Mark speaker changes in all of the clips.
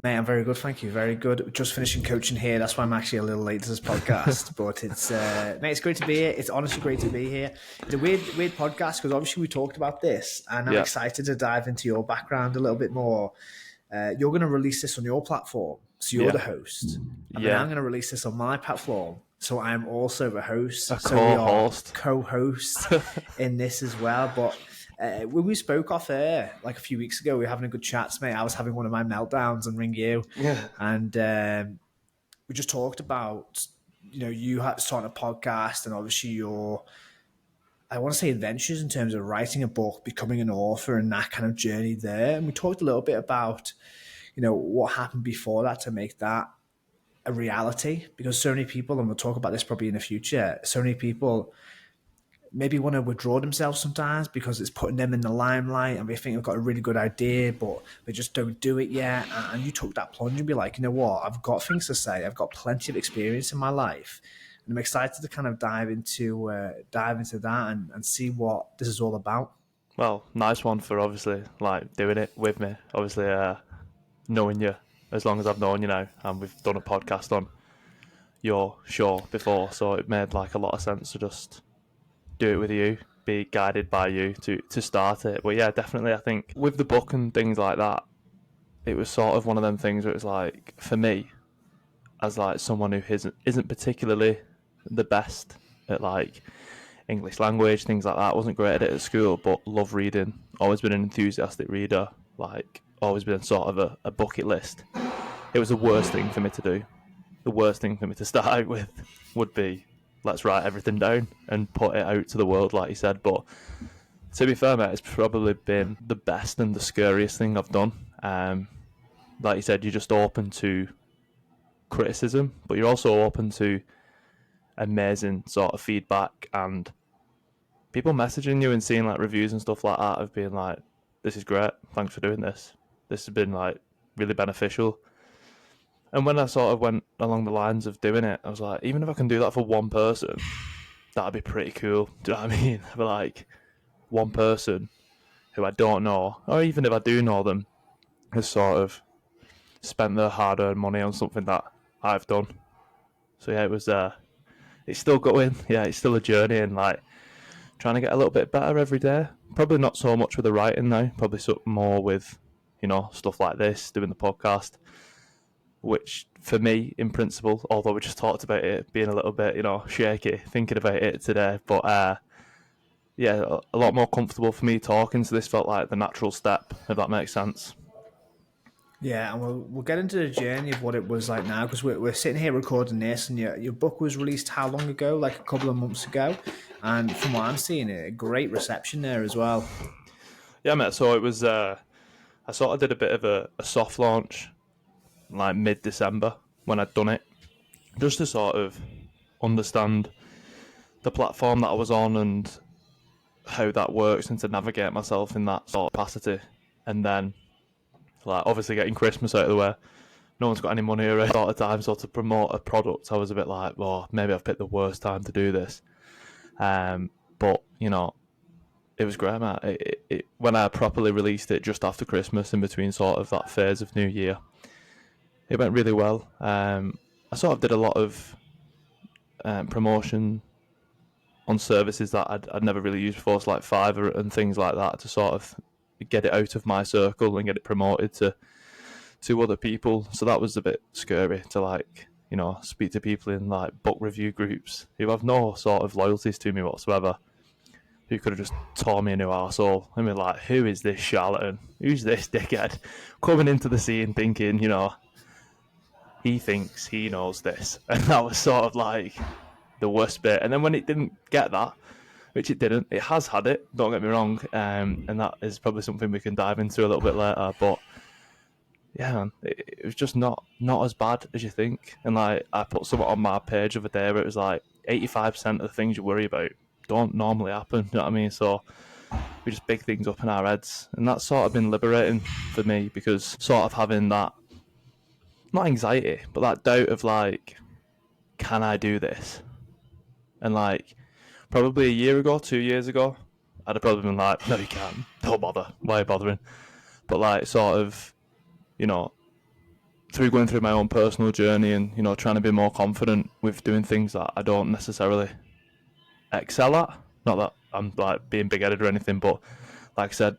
Speaker 1: Mate, I'm very good, thank you. Very good. Just finishing coaching here. That's why I'm actually a little late to this podcast. But it's mate, it's great to be here. It's honestly great to be here. It's a weird podcast because obviously we talked about this, and I'm
Speaker 2: Yeah,
Speaker 1: excited to dive into your background a little bit more. You're going to release this on your platform, so you're
Speaker 2: yeah,
Speaker 1: the host, and then I'm
Speaker 2: yeah.
Speaker 1: going to release this on my platform, so I'm also the host.
Speaker 2: A
Speaker 1: So we are
Speaker 2: co-host.
Speaker 1: co-hosts in this as well, but. When we spoke off air like a few weeks ago, we were having a good chat, mate. I was having one of my meltdowns and ring you,
Speaker 2: Yeah.
Speaker 1: and we just talked about you starting a podcast and obviously your I want to say adventures in terms of writing a book, becoming an author, and that kind of journey there. And we talked a little bit about what happened before that to make that a reality, because so many people, and we'll talk about this probably in the future, so many people maybe want to withdraw themselves sometimes because it's putting them in the limelight and they think they've got a really good idea, but they just don't do it yet. And you took that plunge and be like, you know what? I've got things to say. I've got plenty of experience in my life. And I'm excited to kind of dive into that and see what this is all about.
Speaker 2: Well, nice one for obviously like doing it with me. Obviously, knowing you as long as I've known you now, and we've done a podcast on your show before, so it made like a lot of sense to just do it with you, be guided by you to start it. But yeah, definitely, I think with the book and things like that, it was sort of one of them things where it's like for me, as like someone who isn't particularly the best at like English language, things like that. Wasn't great at it at school, but love reading. Always been an enthusiastic reader. Like always been sort of a bucket list. It was the worst thing for me to do. The worst thing for me to start out with would be let's write everything down and put it out to the world, like you said. But to be fair, mate, it's probably been the best and the scariest thing I've done. Like you said, you're just open to criticism, but you're also open to amazing sort of feedback and people messaging you and seeing like reviews and stuff like that of being like, "This is great, thanks for doing this. This has been like really beneficial." And when I sort of went along the lines of doing it, I was like, even if I can do that for one person, that'd be pretty cool. Do you know what I mean? But like one person who I don't know, or even if I do know them, has sort of spent their hard-earned money on something that I've done. So yeah, it was. It's still going. Yeah, it's still a journey, and like trying to get a little bit better every day. Probably not so much with the writing now. Probably more with, stuff like this, doing the podcast. Which for me, in principle, although we just talked about it being a little bit, shaky thinking about it today, but yeah, a lot more comfortable for me talking. So this felt like the natural step, if that makes sense.
Speaker 1: Yeah, and we'll get into the journey of what it was like now, because we're sitting here recording this, and your book was released how long ago? Like a couple of months ago, and from what I'm seeing, a great reception there as well.
Speaker 2: Yeah, mate. So it was. I sort of did a bit of a soft launch, like mid-December when I'd done it, just to sort of understand the platform that I was on and how that works, and to navigate myself in that sort of capacity. And then, like, obviously getting Christmas out of the way, no one's got any money around sort of time, so to promote a product, I was a bit like, well, maybe I've picked the worst time to do this. But, it was great, man. When I properly released it just after Christmas, in between sort of that phase of New Year, it went really well. I sort of did a lot of promotion on services that I'd never really used before, so like Fiverr and things like that, to sort of get it out of my circle and get it promoted to other people. So that was a bit scary to like, speak to people in like book review groups who have no sort of loyalties to me whatsoever, who could have just tore me a new arsehole. I mean, like, who is this charlatan? Who's this dickhead coming into the scene thinking, he thinks he knows this? And that was sort of like the worst bit. And then when it didn't get that, which it didn't, it has had it, don't get me wrong, and that is probably something we can dive into a little bit later. But yeah, man, it was just not as bad as you think. And like, I put something on my page of a day where it was like 85% of the things you worry about don't normally happen. You know what I mean? So we just big things up in our heads, and that's sort of been liberating for me, because sort of having that, not anxiety, but that doubt of like, can I do this? And like, probably a year ago, 2 years ago, I'd have probably been like, no, you can't. Don't bother. Why are you bothering? But like, sort of, through going through my own personal journey and, you know, trying to be more confident with doing things that I don't necessarily excel at. Not that I'm like being big-headed or anything, but like I said,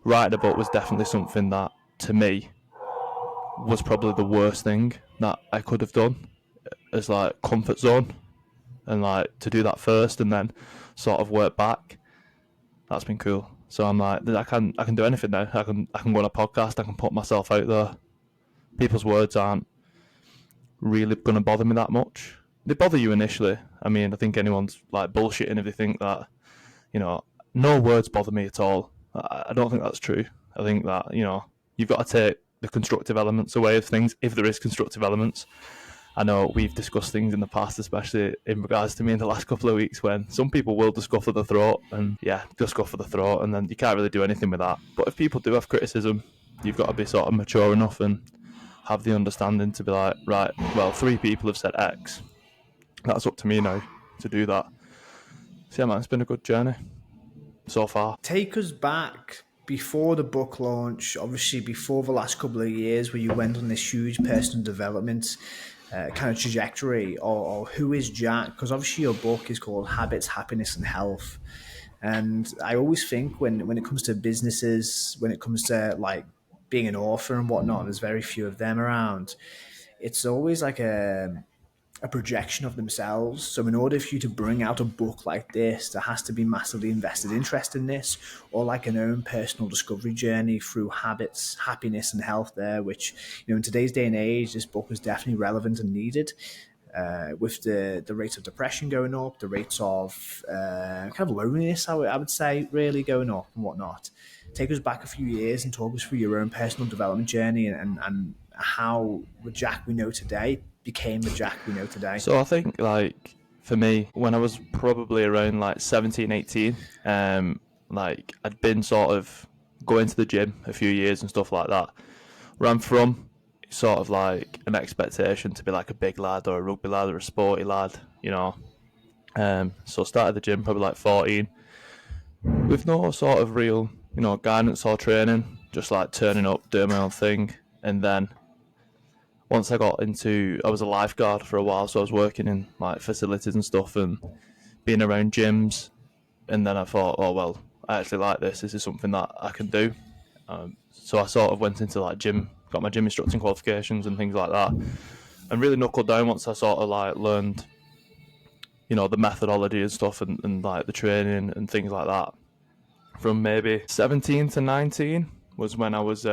Speaker 2: writing a book was definitely something that, to me, was probably the worst thing that I could have done as like comfort zone, and like to do that first and then sort of work back. That's been cool. So I'm like, I can do anything now. I can go on a podcast. I can put myself out there. People's words aren't really going to bother me that much. They bother you initially. I mean, I think anyone's like bullshitting if they think that, you know, no words bother me at all. I don't think that's true. I think that, you know, you've got to take the constructive elements away of things, if there is constructive elements. I know we've discussed things in the past, especially in regards to me in the last couple of weeks, when some people will just go for the throat and just go for the throat, and then you can't really do anything with that. But if people do have criticism, you've got to be sort of mature enough and have the understanding to be like, right, well, 3 people have said X. That's up to me now to do that. So yeah, man, it's been a good journey so far.
Speaker 1: Take us back before the book launch, obviously before the last couple of years where you went on this huge personal development kind of trajectory, or who is Jack? Because obviously your book is called Habits, Happiness and Health. And I always think when it comes to businesses, when it comes to like being an author and whatnot, there's very few of them around. It's always like a projection of themselves. So in order for you to bring out a book like this, there has to be massively invested interest in this, or like an own personal discovery journey through habits, happiness and health there, which, you know, in today's day and age, this book is definitely relevant and needed. With the rates of depression going up, the rates of kind of loneliness, I would say, really going up and whatnot. Take us back a few years and talk us through your own personal development journey and how the Jack we know today became the Jack we know today.
Speaker 2: So I think, like, for me, when I was probably around like 17, 18, like I'd been sort of going to the gym a few years and stuff like that. Where I'm from, it's sort of like an expectation to be like a big lad or a rugby lad or a sporty lad, you know. So I started the gym probably like 14 with no sort of real, you know, guidance or training, just like turning up, doing my own thing. And then once I was a lifeguard for a while, so I was working in like facilities and stuff and being around gyms. And then I thought, oh, well, I actually like this. This is something that I can do. So I sort of went into like gym, got my gym instructing qualifications and things like that, and really knuckled down once I sort of like learned, you know, the methodology and stuff and like the training and things like that. From maybe 17 to 19 was when I was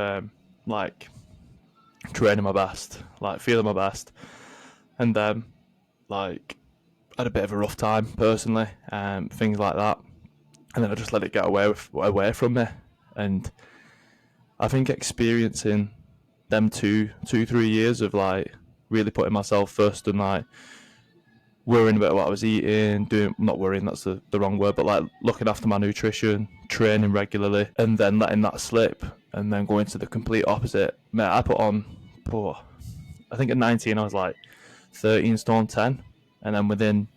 Speaker 2: like training my best, like feeling my best, and then like had a bit of a rough time personally, things like that, and then I just let it get away from me. And I think experiencing them 3 years of like really putting myself first and like worrying about what I was eating, not worrying, that's the wrong word, but like looking after my nutrition, training regularly, and then letting that slip, and then going to the complete opposite. Mate, I put on, I think at 19 I was like 13 stone 10, and then within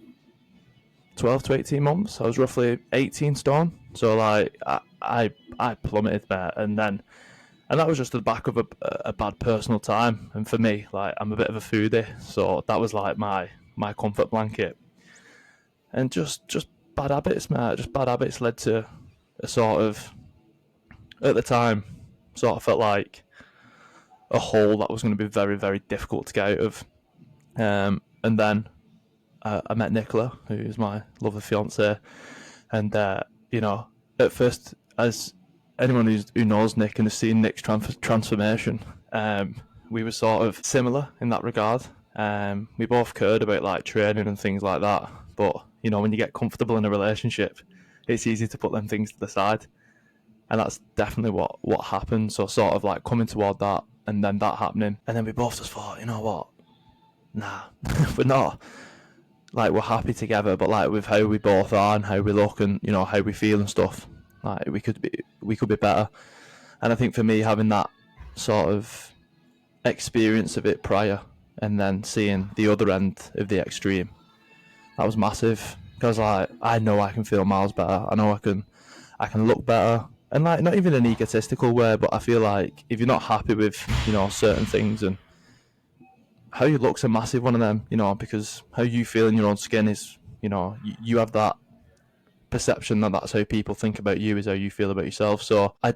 Speaker 2: 12 to 18 months I was roughly 18 stone. So like I plummeted, mate, and that was just the back of a bad personal time. And for me, like, I'm a bit of a foodie, so that was like my comfort blanket. And just bad habits, mate. Just bad habits led to a sort of, at the time, sort of felt like a hole that was going to be very, very difficult to get out of. And then I met Nicola, who is my lovely fiance, and you know, at first, as anyone who knows Nick and has seen Nick's transformation, we were sort of similar in that regard. We both cared about like training and things like that, but you know, when you get comfortable in a relationship, it's easy to put them things to the side, and that's definitely what happened. So sort of like coming toward that, and then that happening, and then we both just thought, you know what, nah, we're not. Like, we're happy together, but like with how we both are and how we look and, you know, how we feel and stuff, like we could be better. And I think for me, having that sort of experience of it prior and then seeing the other end of the extreme, that was massive. Because like, I know I can feel miles better. I know I can look better, and like, not even an egotistical way, but I feel like if you're not happy with, you know, certain things and how you look's a massive one of them, because how you feel in your own skin is, you have that perception that that's how people think about you is how you feel about yourself. So I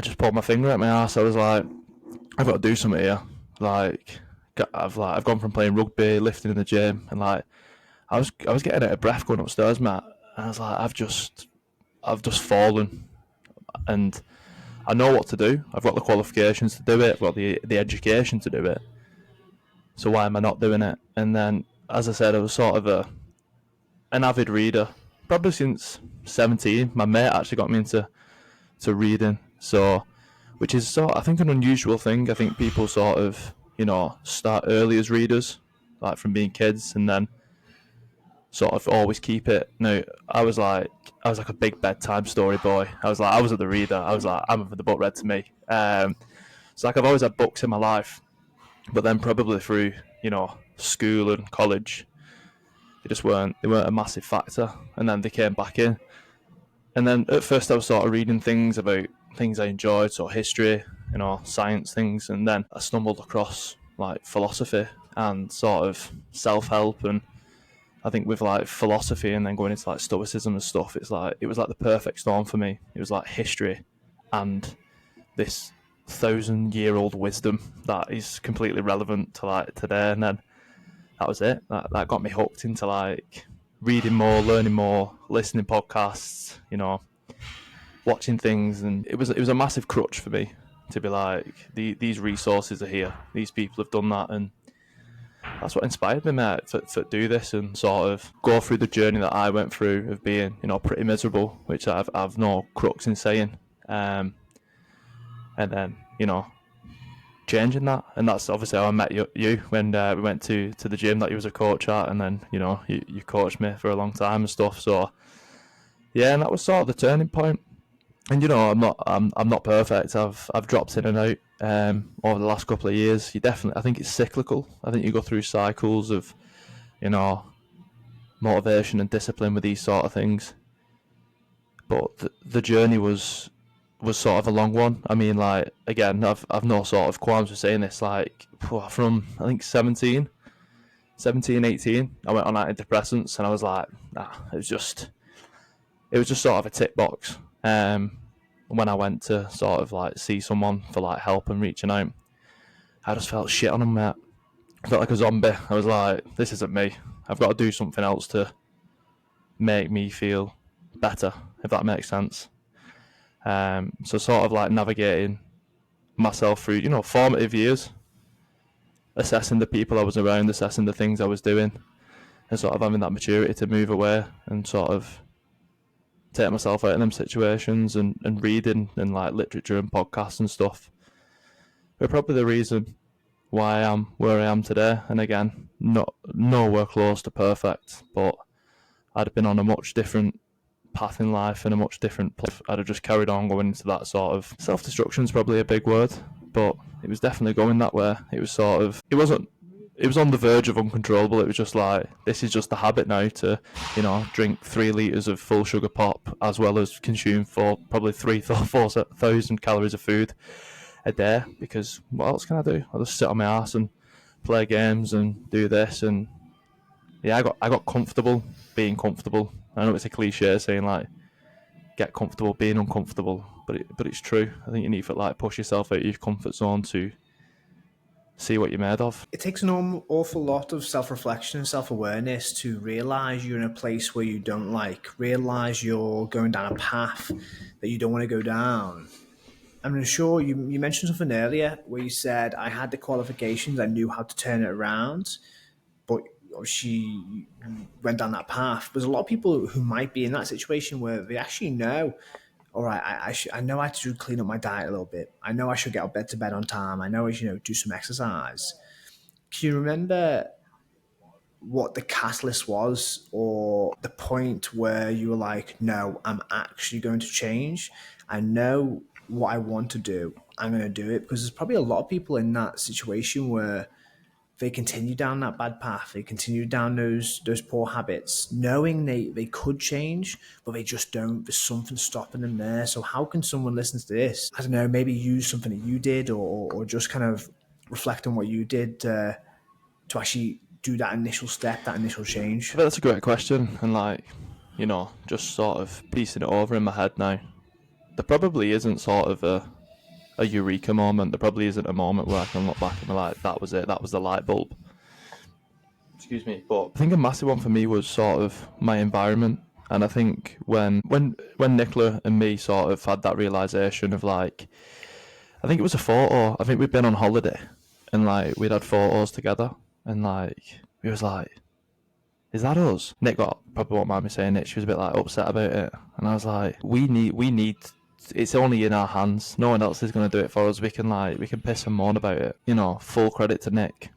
Speaker 2: just pulled my finger at my ass. I was like, I've got to do something here. Like, I've gone from playing rugby, lifting in the gym, and like I was getting out of breath going upstairs, Matt. And I was like, I've just fallen, and I know what to do. I've got the qualifications to do it. I've got the education to do it. So why am I not doing it? And then, as I said, I was sort of an avid reader, probably since 17. My mate actually got me into reading, so which is I think an unusual thing. I think people sort of start early as readers, like from being kids, and then sort of always keep it. No, I was like a big bedtime story boy. I was the reader. I was like, I'm having the book read to me. So like I've always had books in my life, but then probably through school and college, they weren't a massive factor, and then they came back in. And then at first I was sort of reading things about things I enjoyed, so history, science things, and then I stumbled across like philosophy and sort of self-help. And I think with like philosophy and then going into like stoicism and stuff, it was like the perfect storm for me. It was like history and this 1,000-year-old wisdom that is completely relevant to like today. And then that was it. That got me hooked into like reading more, learning more, listening podcasts, watching things, and it was a massive crutch for me to be like, these resources are here, these people have done that, and that's what inspired me, mate, to do this and sort of go through the journey that I went through of being, pretty miserable, which I've no crux in saying, and then changing that. And that's obviously how I met you when we went to the gym that you was a coach at, and then you coached me for a long time and stuff. So yeah, and that was sort of the turning point. And I'm not perfect. I've dropped in and out over the last couple of years. I think it's cyclical. I think you go through cycles of you know motivation and discipline with these sort of things. But the journey was sort of a long one. I mean, like, again, I've no sort of qualms with saying this. Like, from I think 17, 18, I went on antidepressants, and I was like, nah, it was just sort of a tick box. When I went to sort of like see someone for like help and reaching out, I just felt shit on them, mate. I felt like a zombie. I was like, this isn't me. I've got to do something else to make me feel better, if that makes sense. So sort of like navigating myself through, formative years, assessing the people I was around, assessing the things I was doing, and sort of having that maturity to move away and sort of take myself out of them situations, and reading and like literature and podcasts and stuff are probably the reason why I am where I am today. And again, not nowhere close to perfect, but I'd have been on a much different path in life and a much different place. I'd have just carried on going into that sort of self-destruction is probably a big word, but it was definitely going that way. It was sort of, it was on the verge of uncontrollable. It was just like, this is just a habit now to, drink 3 litres of full sugar pop, as well as consume probably 4,000 calories of food a day, because what else can I do? I'll just sit on my ass and play games and do this. And yeah, I got comfortable being comfortable. I know it's a cliche saying like get comfortable being uncomfortable, but it's true. I think you need to like push yourself out of your comfort zone to see what you're made of.
Speaker 1: It takes an awful lot of self-reflection and self-awareness to realize you're in a place where you don't like, realize you're going down a path that you don't want to go down. I'm sure you mentioned something earlier where you said, I had the qualifications, I knew how to turn it around, but she went down that path. There's a lot of people who might be in that situation where they actually know, all right, I know I have to clean up my diet a little bit. I know I should get out to bed on time. I know I should do some exercise. Can you remember what the catalyst was, or the point where you were like, no, I'm actually going to change? I know what I want to do. I'm going to do it. Because there's probably a lot of people in that situation where they continue down that bad path. They continue down those poor habits, knowing they could change, but they just don't. There's something stopping them there. So how can someone listen to this? I don't know, maybe use something that you did, or just kind of reflect on what you did to actually do that initial step, that initial
Speaker 2: I
Speaker 1: change?
Speaker 2: think that's a great question, and like, just sort of piecing it over in my head now. There probably isn't sort of a eureka moment. There probably isn't a moment where I can look back and be like, that was it, that was the light bulb. Excuse me. But I think a massive one for me was sort of my environment. And I think when Nicola and me sort of had that realization of like, I think it was a photo. I think we'd been on holiday and like we'd had photos together and like we was like, is that us? Nick got probably won't mind me saying it. She was a bit like upset about it, and I was like, we need. It's only in our hands. No one else is going to do it for us. We can piss and moan about it. Full credit to Nick.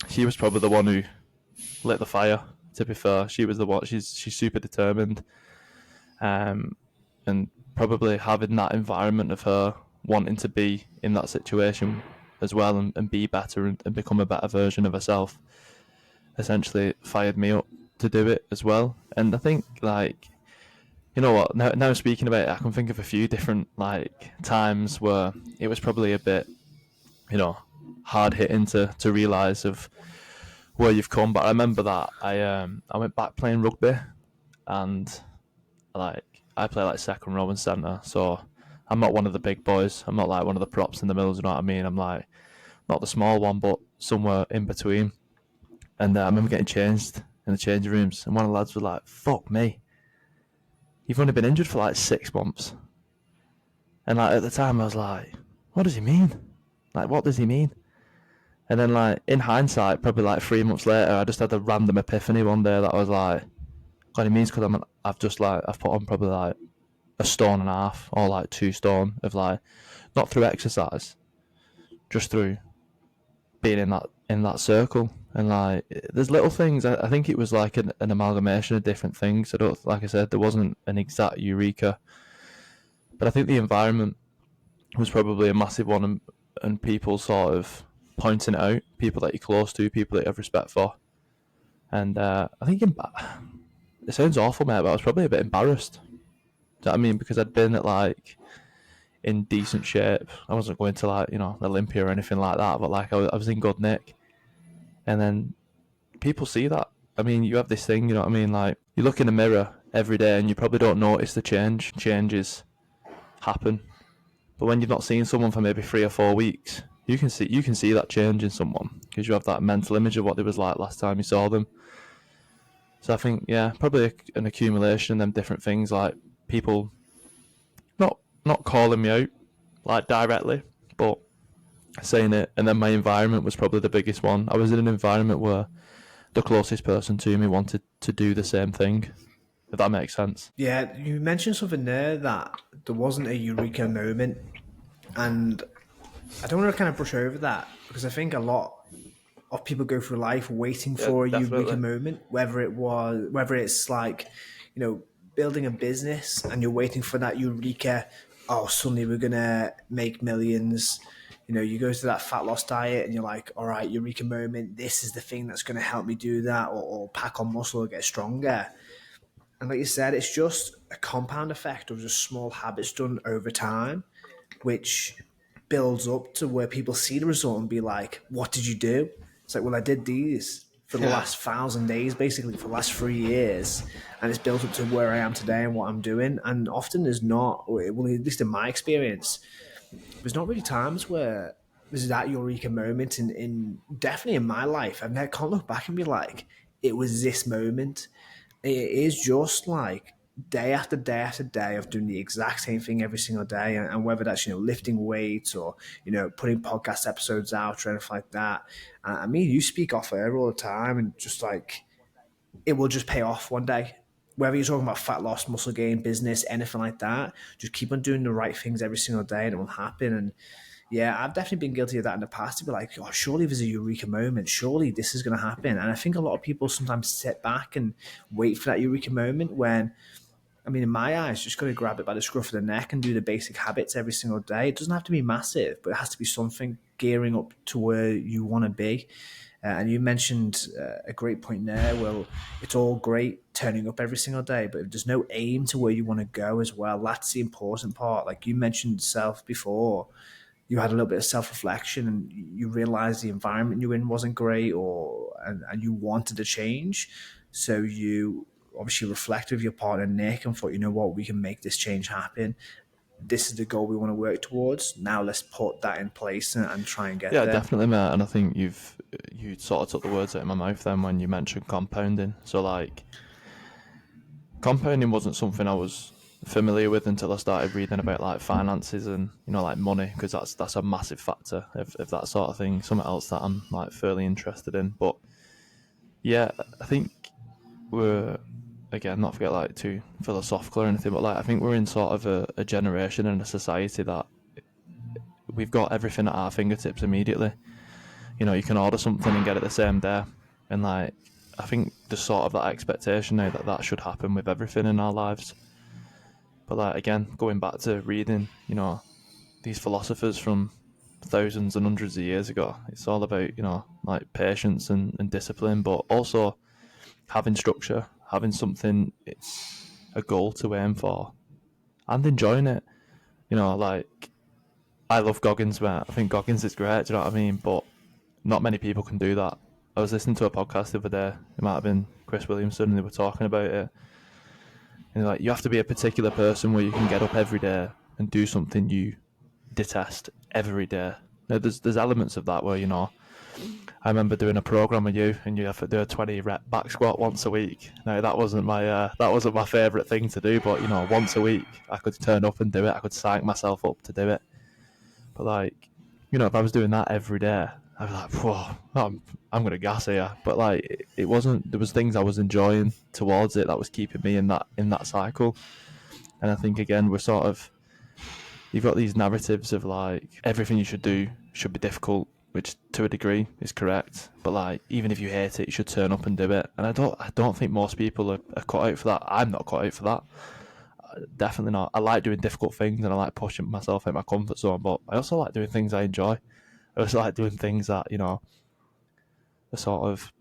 Speaker 2: She was probably the one who lit the fire. To be fair, she was the one. She's super determined, and probably having that environment of her wanting to be in that situation as well and be better and become a better version of herself essentially fired me up to do it as well. And I think like you know what now speaking about it, I can think of a few different like times where it was probably a bit you know hard hitting to realize of where you've come. But I remember that I went back playing rugby and like I play like second row and centre, so I'm not one of the big boys. I'm not like one of the props in the middle. You know what I mean? I'm like not the small one, but somewhere in between. And I remember getting changed in the changing rooms, and one of the lads was like, "Fuck me, you've only been injured for like 6 months." And like at the time, I was like, "What does he mean? Like, what does he mean?" And then like in hindsight, probably like 3 months later, I just had a random epiphany one day that I was like, "God, he means because I've put on probably like a stone and a half or like 2 stone of like not through exercise, just through being in that circle." And like there's little things. I think it was like an amalgamation of different things. I don't like I said there wasn't an exact eureka, but I think the environment was probably a massive one, and people sort of pointing it out, people that you're close to, people that you have respect for. And I think it sounds awful, mate, but I was probably a bit embarrassed. Do you know what I mean? Because I'd been at like in decent shape. I wasn't going to like Olympia or anything like that, but like I was in good nick. And then people see that. I mean, you have this thing, you know what I mean? Like you look in the mirror every day and you probably don't notice the change. Changes happen, but when you've not seen someone for maybe 3 or 4 weeks, you can see that change in someone because you have that mental image of what they was like last time you saw them. So I think yeah, probably an accumulation of them different things like people not calling me out like directly, but saying it, and then my environment was probably the biggest one. I was in an environment where the closest person to me wanted to do the same thing, if that makes sense.
Speaker 1: Yeah, you mentioned something there that there wasn't a eureka moment, and I don't want to kind of brush over that because I think a lot of people go through life waiting
Speaker 2: Yeah,
Speaker 1: for a eureka
Speaker 2: definitely.
Speaker 1: moment, whether it's like, building a business and you're waiting for that eureka. Oh, suddenly we're gonna make millions. You go to that fat loss diet and you're like, all right, eureka moment. This is the thing that's gonna help me do that, or pack on muscle or get stronger. And like you said, it's just a compound effect of just small habits done over time, which builds up to where people see the result and be like, what did you do? It's like, well, I did these for the
Speaker 2: Yeah.
Speaker 1: last 1,000 days, basically for the last 3 years. And it's built up to where I am today and what I'm doing. And often there's not, well, at least in my experience, there's not really times where there's that eureka moment definitely in my life. I can't look back and be like, it was this moment. It is just like day after day after day of doing the exact same thing every single day, and whether that's lifting weights or putting podcast episodes out or anything like that. I mean, you speak off air all the time, and just like it will just pay off one day. Whether you're talking about fat loss, muscle gain, business, anything like that, just keep on doing the right things every single day, and it will happen. And yeah, I've definitely been guilty of that in the past to be like, oh, surely there's a eureka moment. Surely this is going to happen. And I think a lot of people sometimes sit back and wait for that eureka moment when, I mean, in my eyes, just going to grab it by the scruff of the neck and do the basic habits every single day. It doesn't have to be massive, but it has to be something gearing up to where you want to be. And you mentioned a great point there. Well, it's all great turning up every single day, but if there's no aim to where you want to go as well, that's the important part. Like you mentioned yourself before, you had a little bit of self-reflection and you realized the environment you're in wasn't great, and you wanted to change. So you obviously reflected with your partner Nick and thought, you know what, we can make this change happen. This is the goal we want to work towards. Now let's put that in place and try and get
Speaker 2: Yeah,
Speaker 1: there.
Speaker 2: definitely, mate. And I think you sort of took the words out of my mouth then when you mentioned compounding. So like, compounding wasn't something I was familiar with until I started reading about like finances and like money, because that's a massive factor of that sort of thing. Something else that I'm like fairly interested in. But yeah, I think we're, again, not forget like too philosophical or anything, but like I think we're in sort of a generation and a society that we've got everything at our fingertips immediately. You can order something and get it the same day, and like I think there's sort of that expectation now that that should happen with everything in our lives. But like again, going back to reading, these philosophers from thousands and hundreds of years ago, it's all about like patience and discipline, but also having structure, having something, a goal to aim for, and enjoying it. Like I love Goggins, mate. I think Goggins is great. Do you know what I mean? But not many people can do that. I was listening to a podcast the other day. It might have been Chris Williamson, and they were talking about it. And like, you have to be a particular person where you can get up every day and do something you detest every day. Now, there's elements of that where I remember doing a program with you, and you have to do a 20 rep back squat once a week. Now that wasn't my favourite thing to do, but once a week I could turn up and do it. I could psych myself up to do it. But like, if I was doing that every day, I'd be like, whoa, I'm gonna gas here. But like, it wasn't. There was things I was enjoying towards it that was keeping me in that cycle. And I think again, you've got these narratives of like everything you should do should be difficult, which to a degree is correct. But like, even if you hate it, you should turn up and do it. And I don't think most people are cut out for that. I'm not cut out for that. Definitely not. I like doing difficult things and I like pushing myself out my comfort zone, but I also like doing things I enjoy. I also like doing things that are sort of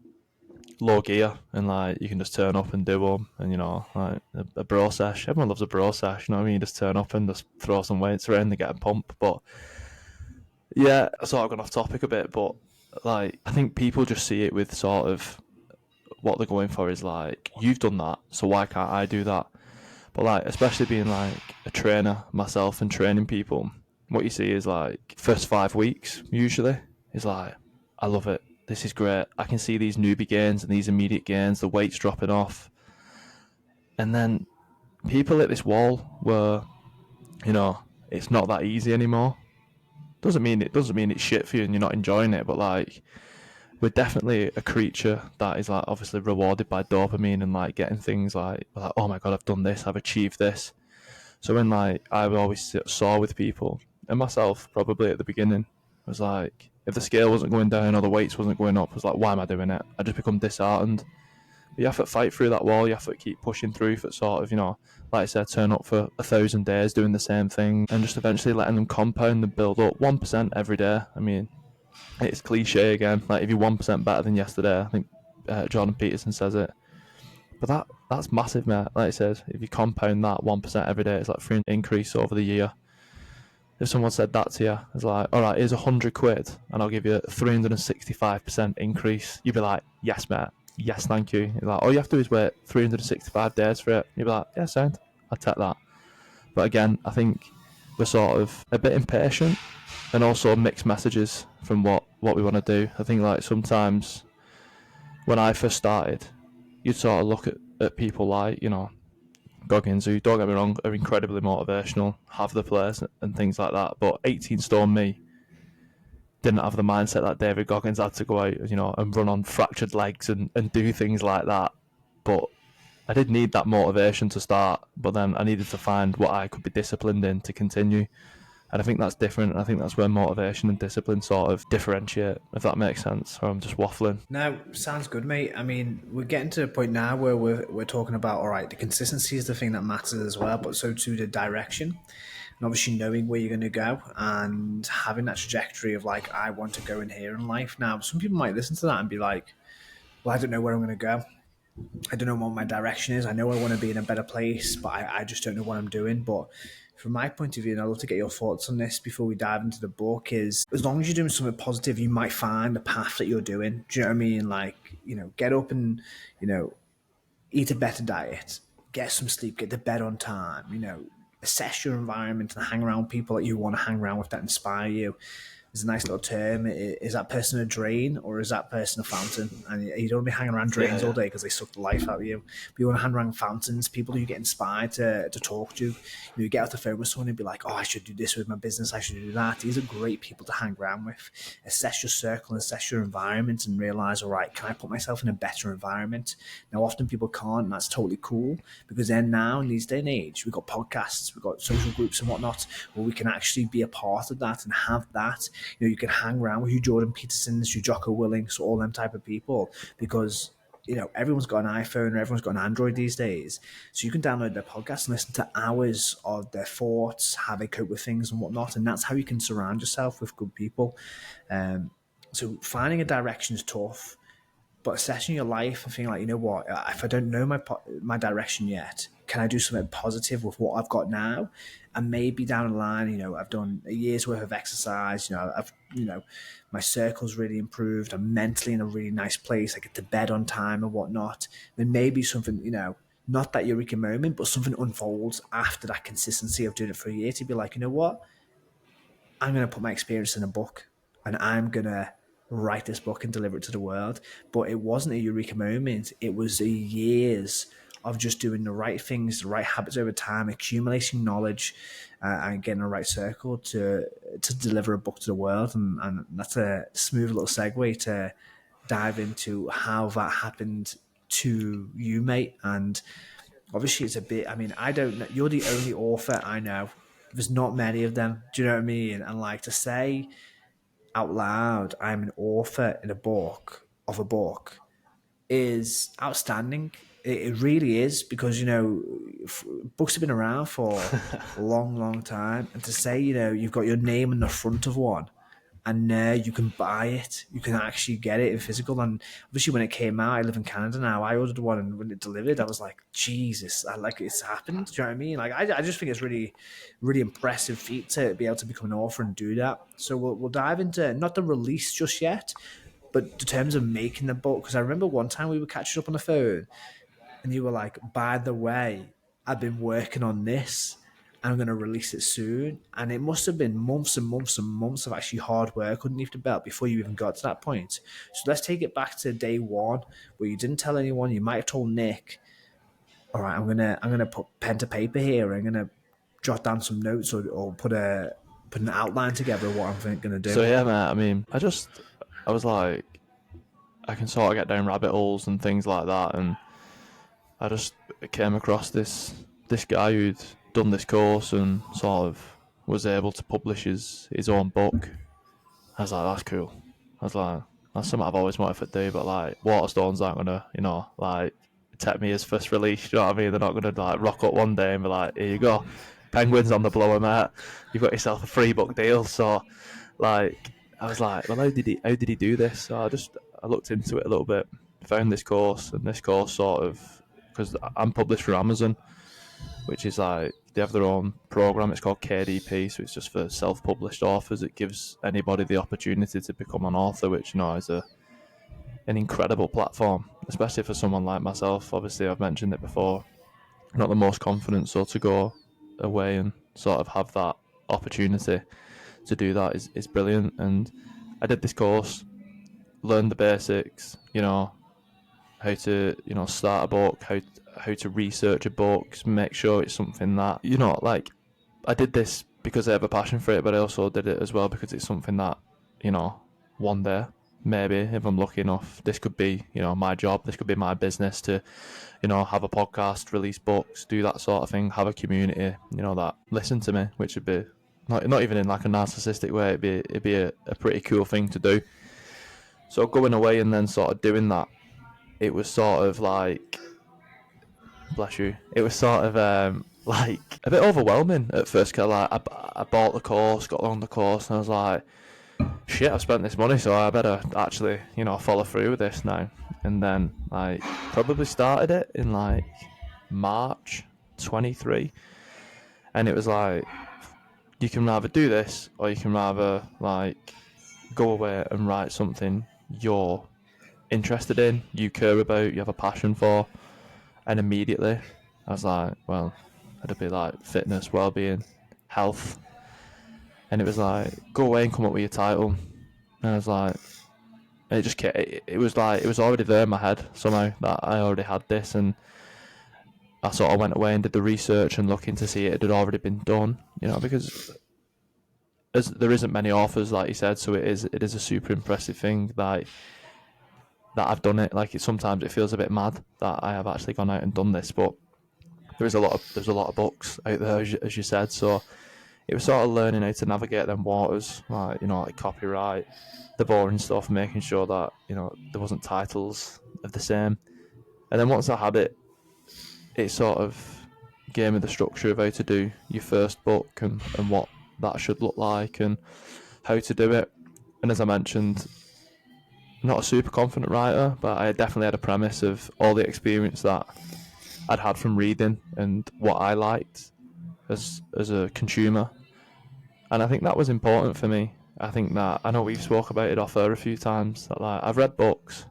Speaker 2: low gear and like you can just turn up and do them. And like a bro sesh. Everyone loves a bro sesh. You know what I mean? You just turn up and just throw some weights around and get a pump. But yeah, I sort of gone off topic a bit, but like I think people just see it with sort of what they're going for is like, you've done that, so why can't I do that? But like, especially being like a trainer myself and training people, what you see is like first 5 weeks usually is like, I love it. This is great. I can see these newbie gains and these immediate gains, the weight's dropping off. And then people hit this wall where, it's not that easy anymore. Doesn't mean it's shit for you and you're not enjoying it, but like, we're definitely a creature that is like obviously rewarded by dopamine and like getting things like oh my god, I've done this, I've achieved this. So when like I would always saw with people and myself probably at the beginning was like, if the scale wasn't going down or the weights wasn't going up, I was like, why am I doing it? I just become disheartened. But you have to fight through that wall. You have to keep pushing through for sort of like I said, turn up for 1,000 days doing the same thing and just eventually letting them compound and build up 1% every day. I mean, it's cliche again. Like if you're 1% better than yesterday, I think Jordan Peterson says it. But that's massive, mate. Like I said, if you compound that 1% every day, it's like 3 increase over the year. If someone said that to you, it's like, all right, here's £100 and I'll give you a 365% increase. You'd be like, yes, mate. Yes, thank you. You're like, all you have to do is wait 365 days for it. You'd be like, yeah, sound. I'll take that. But again, I think we're sort of a bit impatient and also mixed messages from what we want to do. I think like sometimes when I first started, you'd sort of look at people like, Goggins, who, don't get me wrong, are incredibly motivational, have the players and things like that. But 18 stone me didn't have the mindset that David Goggins had to go out, and run on fractured legs and do things like that. But I did need that motivation to start, but then I needed to find what I could be disciplined in to continue. And I think that's different. I think that's where motivation and discipline sort of differentiate, if that makes sense, or I'm just waffling.
Speaker 1: No, sounds good, mate. I mean, we're getting to a point now where we're talking about, all right, the consistency is the thing that matters as well, but so too the direction. And obviously knowing where you're going to go and having that trajectory of like, I want to go in here in life. Now, some people might listen to that and be like, well, I don't know where I'm going to go. I don't know what my direction is. I know I want to be in a better place, but I just don't know what I'm doing. But from my point of view, and I'd love to get your thoughts on this before we dive into the book, is as long as you're doing something positive, you might find the path that you're doing. Do you know what I mean? Like, get up and, eat a better diet, get some sleep, get to bed on time, assess your environment and hang around people that you want to hang around with that inspire you. There's a nice little term. Is that person a drain or is that person a fountain? And you don't want to be hanging around drains all day because they suck the life out of you. But you want to hang around fountains, people who you get inspired to talk to. You get off the phone with someone and be like, oh, I should do this with my business. I should do that. These are great people to hang around with. Assess your circle, assess your environment and realize, all right, can I put myself in a better environment? Now, often people can't, and that's totally cool because then now in these day and age, we've got podcasts, we've got social groups and whatnot where we can actually be a part of that and have that. You can hang around with you Jordan Petersons, you Jocko Willings, all them type of people because everyone's got an iPhone or everyone's got an Android these days. So you can download their podcast and listen to hours of their thoughts, how they cope with things and whatnot. And that's how you can surround yourself with good people. So finding a direction is tough, but assessing your life and thinking like, what, if I don't know my direction yet, can I do something positive with what I've got now? And maybe down the line, I've done a year's worth of exercise, my circle's really improved. I'm mentally in a really nice place. I get to bed on time and whatnot. Then maybe something, not that eureka moment, but something unfolds after that consistency of doing it for a year to be like, what? I'm going to put my experience in a book and I'm going to write this book and deliver it to the world. But it wasn't a eureka moment. It was years of just doing the right things, the right habits over time, accumulating knowledge and getting the right circle to deliver a book to the world. And that's a smooth little segue to dive into how that happened to you, mate. And obviously it's a bit, I don't know, you're the only author I know. There's not many of them. Do you know what I mean? And like to say out loud, I'm an author in a book is outstanding. It really is because, books have been around for a long, long time. And to say, you've got your name in the front of one and now you can buy it, you can actually get it in physical. And obviously when it came out, I live in Canada now, I ordered one and when it delivered, I was like, Jesus, it's happened. Do you know what I mean? Like, I just think it's really, really impressive feat to be able to become an author and do that. So we'll dive into not the release just yet, but the terms of making the book. Because I remember one time we were catching up on the phone and you were like, by the way, I've been working on this. I'm going to release it soon. And it must have been months and months and months of actually hard work underneath the belt before you even got to that point. So let's take it back to day one where you didn't tell anyone. You might have told Nick, all right, I'm gonna put pen to paper here. I'm going to jot down some notes or put an outline together of what I'm going to do.
Speaker 2: So yeah, mate, I was like, I can sort of get down rabbit holes and things like that, and I just came across this guy who'd done this course and sort of was able to publish his own book. I was like, that's cool. I was like, that's something I've always wanted to do, but like Waterstones aren't gonna, like take me as first release, you know what I mean? They're not gonna like rock up one day and be like, here you go, Penguins on the blower, mate. You've got yourself a free book deal. So like I was like, well, how did he do this? So I looked into it a little bit, found this course, and this course sort of, because I'm published through Amazon, which is like, they have their own program. It's called KDP, so it's just for self-published authors. It gives anybody the opportunity to become an author, which is an incredible platform, especially for someone like myself. Obviously, I've mentioned it before, not the most confident, so to go away and sort of have that opportunity to do that is brilliant. And I did this course, learned the basics, how to start a book, how to research a book, make sure it's something that like, I did this because I have a passion for it, but I also did it as well because it's something that one day, maybe if I'm lucky enough, this could be my job, this could be my business to have a podcast, release books, do that sort of thing, have a community that listen to me, which would be not even in like a narcissistic way. It'd be a pretty cool thing to do. So going away and then sort of doing that, it was sort of like, bless you, it was sort of like a bit overwhelming at first. Cause like I bought the course, got on the course, and I was like, shit, I've spent this money, so I better actually follow through with this now. And then like probably started it in like March 23, And it was like, you can rather do this, or you can rather like go away and write something you're interested in, you care about, you have a passion for. And immediately I was like, well, it'd be like fitness, well-being, health. And it was like, go away and come up with your title. And I was like, it just it was like, it was already there in my head somehow that I already had this. And I sort of went away and did the research and looking to see it had already been done, because as there isn't many authors, like you said, so it is a super impressive thing that I've done it. Like, sometimes it feels a bit mad that I have actually gone out and done this, but there's a lot of books out there, as you said. So it was sort of learning how to navigate them waters, like copyright, the boring stuff, making sure that there wasn't titles of the same. And then once I had it, it sort of gave me the structure of how to do your first book and what that should look like and how to do it. And as I mentioned, not a super confident writer, but I definitely had a premise of all the experience that I'd had from reading and what I liked as a consumer. And I think that was important for me. I think that, I know we've spoke about it off air a few times, that like I've read books,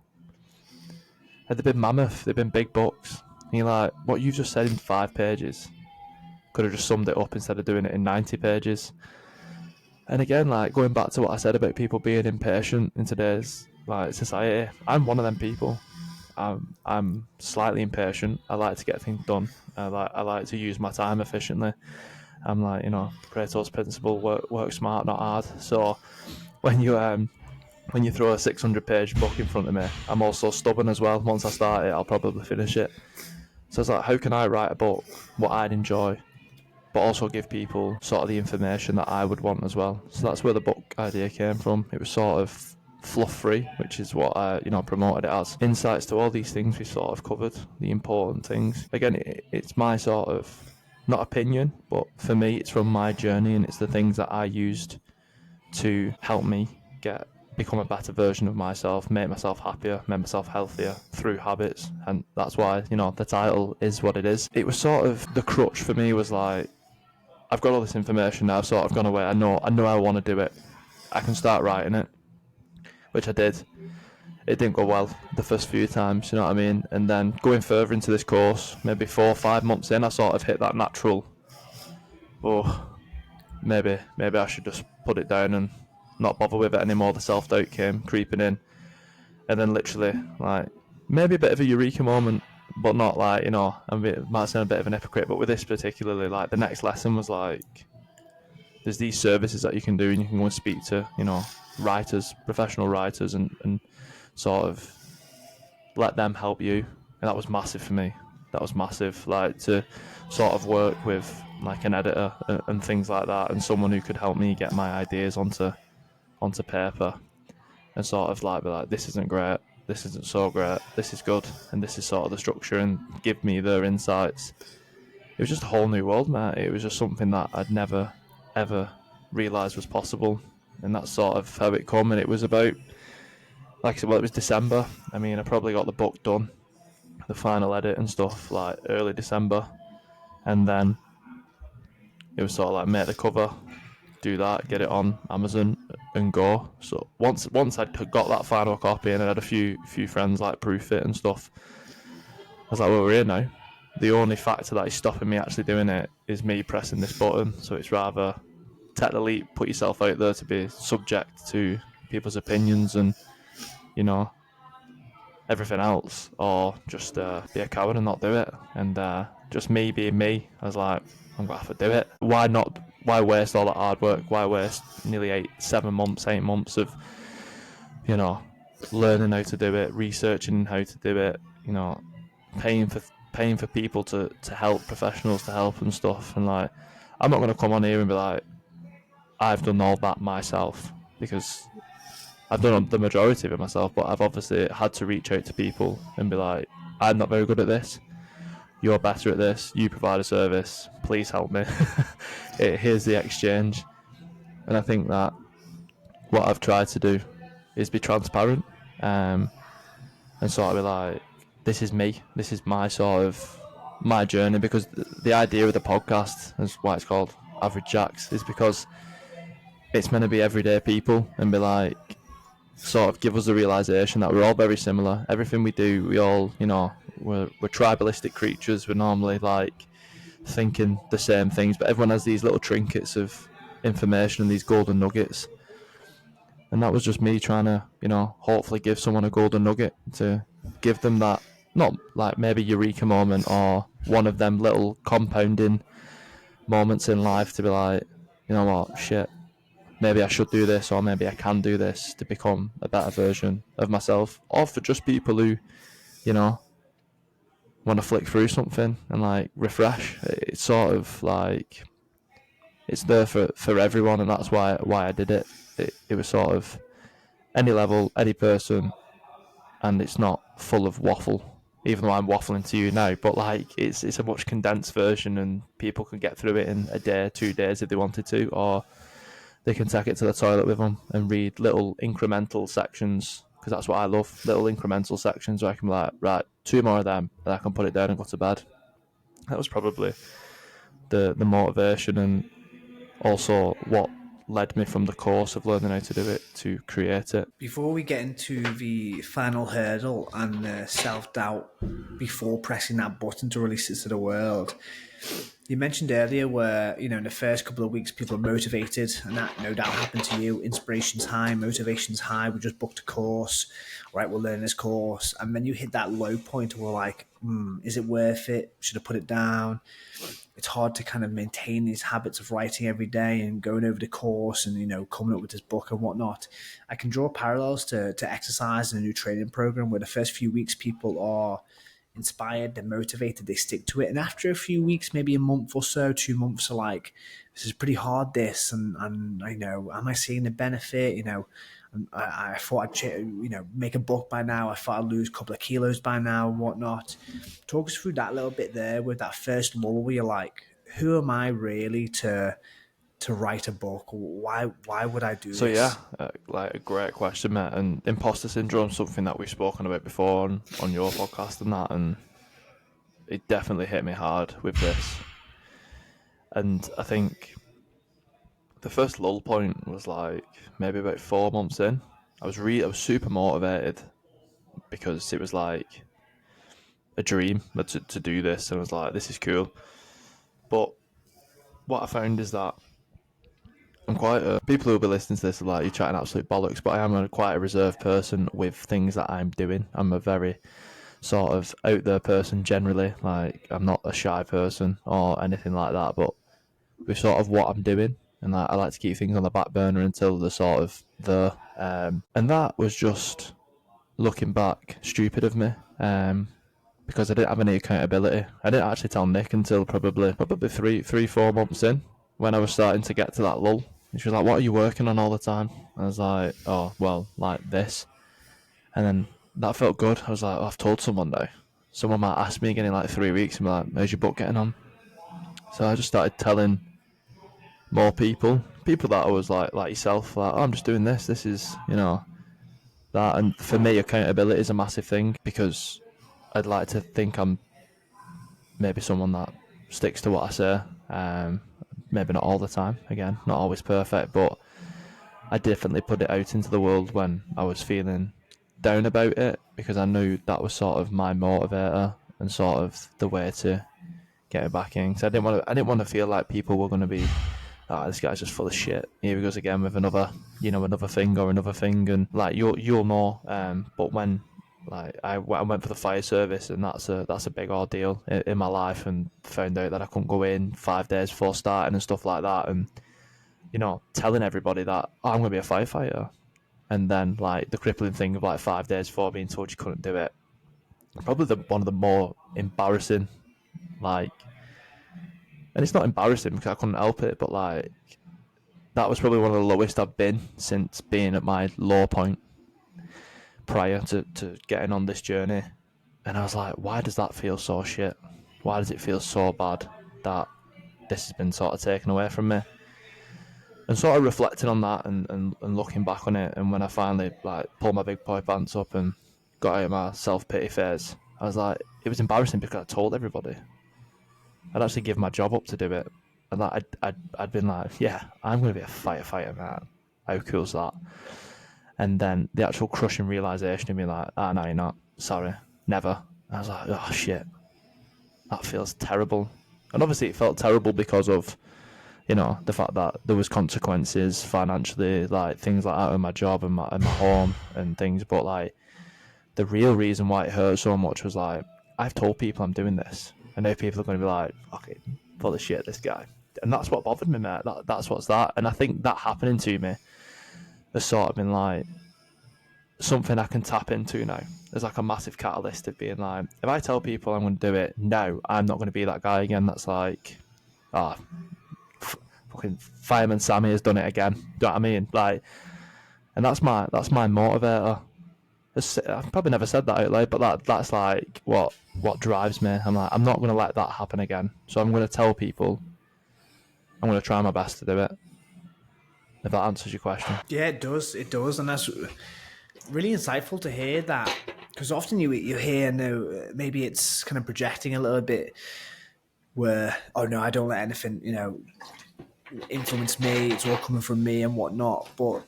Speaker 2: and they've been mammoth, they've been big books. And you're like, what you've just said in 5 pages could have just summed it up instead of doing it in 90 pages. And again, like going back to what I said about people being impatient in today's like society, I'm one of them people. I'm slightly impatient. I like to get things done. I like to use my time efficiently. I'm like, Pareto's principle: work smart, not hard. So when you throw a 600-page book in front of me, I'm also stubborn as well. Once I start it, I'll probably finish it. So it's like, how can I write a book what I'd enjoy, but also give people sort of the information that I would want as well? So that's where the book idea came from. It was sort of fluff free, which is what I promoted it as. Insights to all these things we sort of covered, the important things. Again, it's my sort of, not opinion, but for me it's from my journey, and it's the things that I used to help me become a better version of myself, make myself happier, make myself healthier through habits. And that's why the title is what it is. It was sort of the crutch for me, was like, I've got all this information now, I've sort of gone away, I know I want to do it, I can start writing it, which I did. It didn't go well the first few times, you know what I mean? And then going further into this course, maybe 4 or 5 months in, I sort of hit that natural, maybe I should just put it down and not bother with it anymore. The self-doubt came creeping in. And then literally, like, maybe a bit of a eureka moment, but not like, I might sound a bit of an hypocrite, but with this particularly, like, the next lesson was like, there's these services that you can do, and you can go and speak to, writers, professional writers, and sort of let them help you. And that was massive for me. That was massive, like, to sort of work with like an editor and things like that, and someone who could help me get my ideas onto paper, and sort of like be like, this isn't great, this isn't so great, this is good, and this is sort of the structure, and give me their insights. It was just a whole new world, mate. It was just something that I'd never ever realised was possible, and that's sort of how it come. And it was about, like I said, well, it was December. I mean, I probably got the book done, the final edit and stuff, like early December, and then it was sort of like, make the cover, do that, get it on Amazon, and go. So once I'd got that final copy and I had a few friends like proof it and stuff, I was like, well, we're here now. The only factor that is stopping me actually doing it is me pressing this button. So it's rather take the leap, put yourself out there to be subject to people's opinions and everything else, or just be a coward and not do it. And just me being me, I was like, I'm gonna have to do it. Why waste all that hard work? Why waste nearly 8 months of learning how to do it, researching how to do it, paying for people to help, professionals to help and stuff. And like, I'm not going to come on here and be like, I've done all that myself, because I've done the majority of it myself, but I've obviously had to reach out to people and be like, I'm not very good at this, you're better at this, you provide a service, please help me. Here's the exchange. And I think that what I've tried to do is be transparent, and sort of be like, this is me, this is my sort of my journey, because the idea of the podcast, is why it's called Average Jacks, is because it's meant to be everyday people and be like, sort of give us the realization that we're all very similar. Everything we do, we all, we're tribalistic creatures. We're normally like thinking the same things, but everyone has these little trinkets of information and these golden nuggets. And that was just me trying to, hopefully give someone a golden nugget to give them that, not like maybe eureka moment or one of them little compounding moments in life to be like, you know what, shit, maybe I should do this, or maybe I can do this to become a better version of myself. Or for just people who, you know, want to flick through something and like refresh. It's sort of like it's there for everyone, and that's why I did it. It was sort of any level, any person, and it's not full of waffle. Even though I'm waffling to you now, but like it's a much condensed version, and people can get through it in a day, 2 days if they wanted to, or they can take it to the toilet with them and read little incremental sections, because that's what I love, little incremental sections where I can be like, right, 2 more of them, and I can put it down and go to bed. That was probably the motivation, and also what led me from the course of learning how to do it to create it.
Speaker 1: Before we get into the final hurdle and the self-doubt before pressing that button to release it to the world, you mentioned earlier where, in the first couple of weeks people are motivated, and that no doubt happened to you. Inspiration's high, motivation's high. We just booked a course, right? We'll learn this course. And then you hit that low point where we're like, is it worth it? Should I put it down? It's hard to kind of maintain these habits of writing every day and going over the course and, coming up with this book and whatnot. I can draw parallels to exercise and a new training program where the first few weeks people are inspired, they're motivated, they stick to it. And after a few weeks, maybe a month or so, 2 months, are like, this is pretty hard, this. And am I seeing the benefit? I thought I'd make a book by now. I thought I'd lose a couple of kilos by now and whatnot. Talk us through that little bit there with that first lull where you're like, who am I really to write a book? Why would I do
Speaker 2: So
Speaker 1: this?
Speaker 2: yeah, like a great question, mate. And imposter syndrome is something that we've spoken about before on your podcast and that, and it definitely hit me hard with this. And I think the first lull point was like maybe about 4 months in. I was super motivated because it was like a dream to do this, and I was like, this is cool. But what I found is that I'm quite people who will be listening to this are like, you're chatting absolute bollocks, but I am quite a reserved person with things that I'm doing. I'm a very sort of out there person generally. Like, I'm not a shy person or anything like that, but with sort of what I'm doing, and I like to keep things on the back burner until they're sort of there. And that was just, looking back, stupid of me. Because I didn't have any accountability. I didn't actually tell Nick until probably 4 months in, when I was starting to get to that lull. And she was like, "What are you working on all the time?" I was like, "Oh, well, like this." And then that felt good. I was like, oh, I've told someone now. Someone might ask me again in like 3 weeks and be like, how's your book getting on? So I just started telling more people that I was like yourself, like, oh, I'm just doing this. This is, that. And for me, accountability is a massive thing, because I'd like to think I'm maybe someone that sticks to what I say. Maybe not all the time. Again, not always perfect, but I definitely put it out into the world when I was feeling down about it, because I knew that was sort of my motivator and sort of the way to get it back in. So I didn't want to feel like people were going to be, this guy's just full of shit. Here he goes again with another thing or another thing, and like you'll know. But when like I went for the fire service, and that's a big ordeal in my life, and found out that I couldn't go in 5 days before starting and stuff like that, and telling everybody that, oh, I'm going to be a firefighter, and then like the crippling thing of like 5 days before being told you couldn't do it. Probably one of the more embarrassing, like, and it's not embarrassing because I couldn't help it, but like that was probably one of the lowest I've been since being at my low point prior to getting on this journey. And I was like, why does that feel so shit? Why does it feel so bad that this has been sort of taken away from me? And sort of reflecting on that, and looking back on it, and when I finally like pulled my big boy pants up and got out of my self-pity phase, I was like, it was embarrassing because I told everybody. I'd actually give my job up to do it. And that I'd been like, yeah, I'm going to be a firefighter, man. How cool's that? And then the actual crushing realisation of me like, no, you're not. Sorry, never. I was like, oh, shit. That feels terrible. And obviously it felt terrible because of, the fact that there was consequences financially, like things like that with my job and my home and things. But like the real reason why it hurt so much was like, I've told people I'm doing this. I know people are going to be like, fucking full of shit, this guy. And that's what bothered me, mate. That's what's that. And I think that happening to me has sort of been like something I can tap into now. There's like a massive catalyst of being like, if I tell people I'm going to do it, no, I'm not going to be that guy again. That's like, fucking Fireman Sammy has done it again. Do you know what I mean? Like, and that's my motivator. I've probably never said that out loud, but that's like what drives me. I'm like, I'm not going to let that happen again. So I'm going to tell people. I'm going to try my best to do it. If that answers your question.
Speaker 1: Yeah, it does. It does, and that's really insightful to hear that, because often you hear, no, maybe it's kind of projecting a little bit, where, oh no, I don't let anything influence me. It's all coming from me and whatnot. But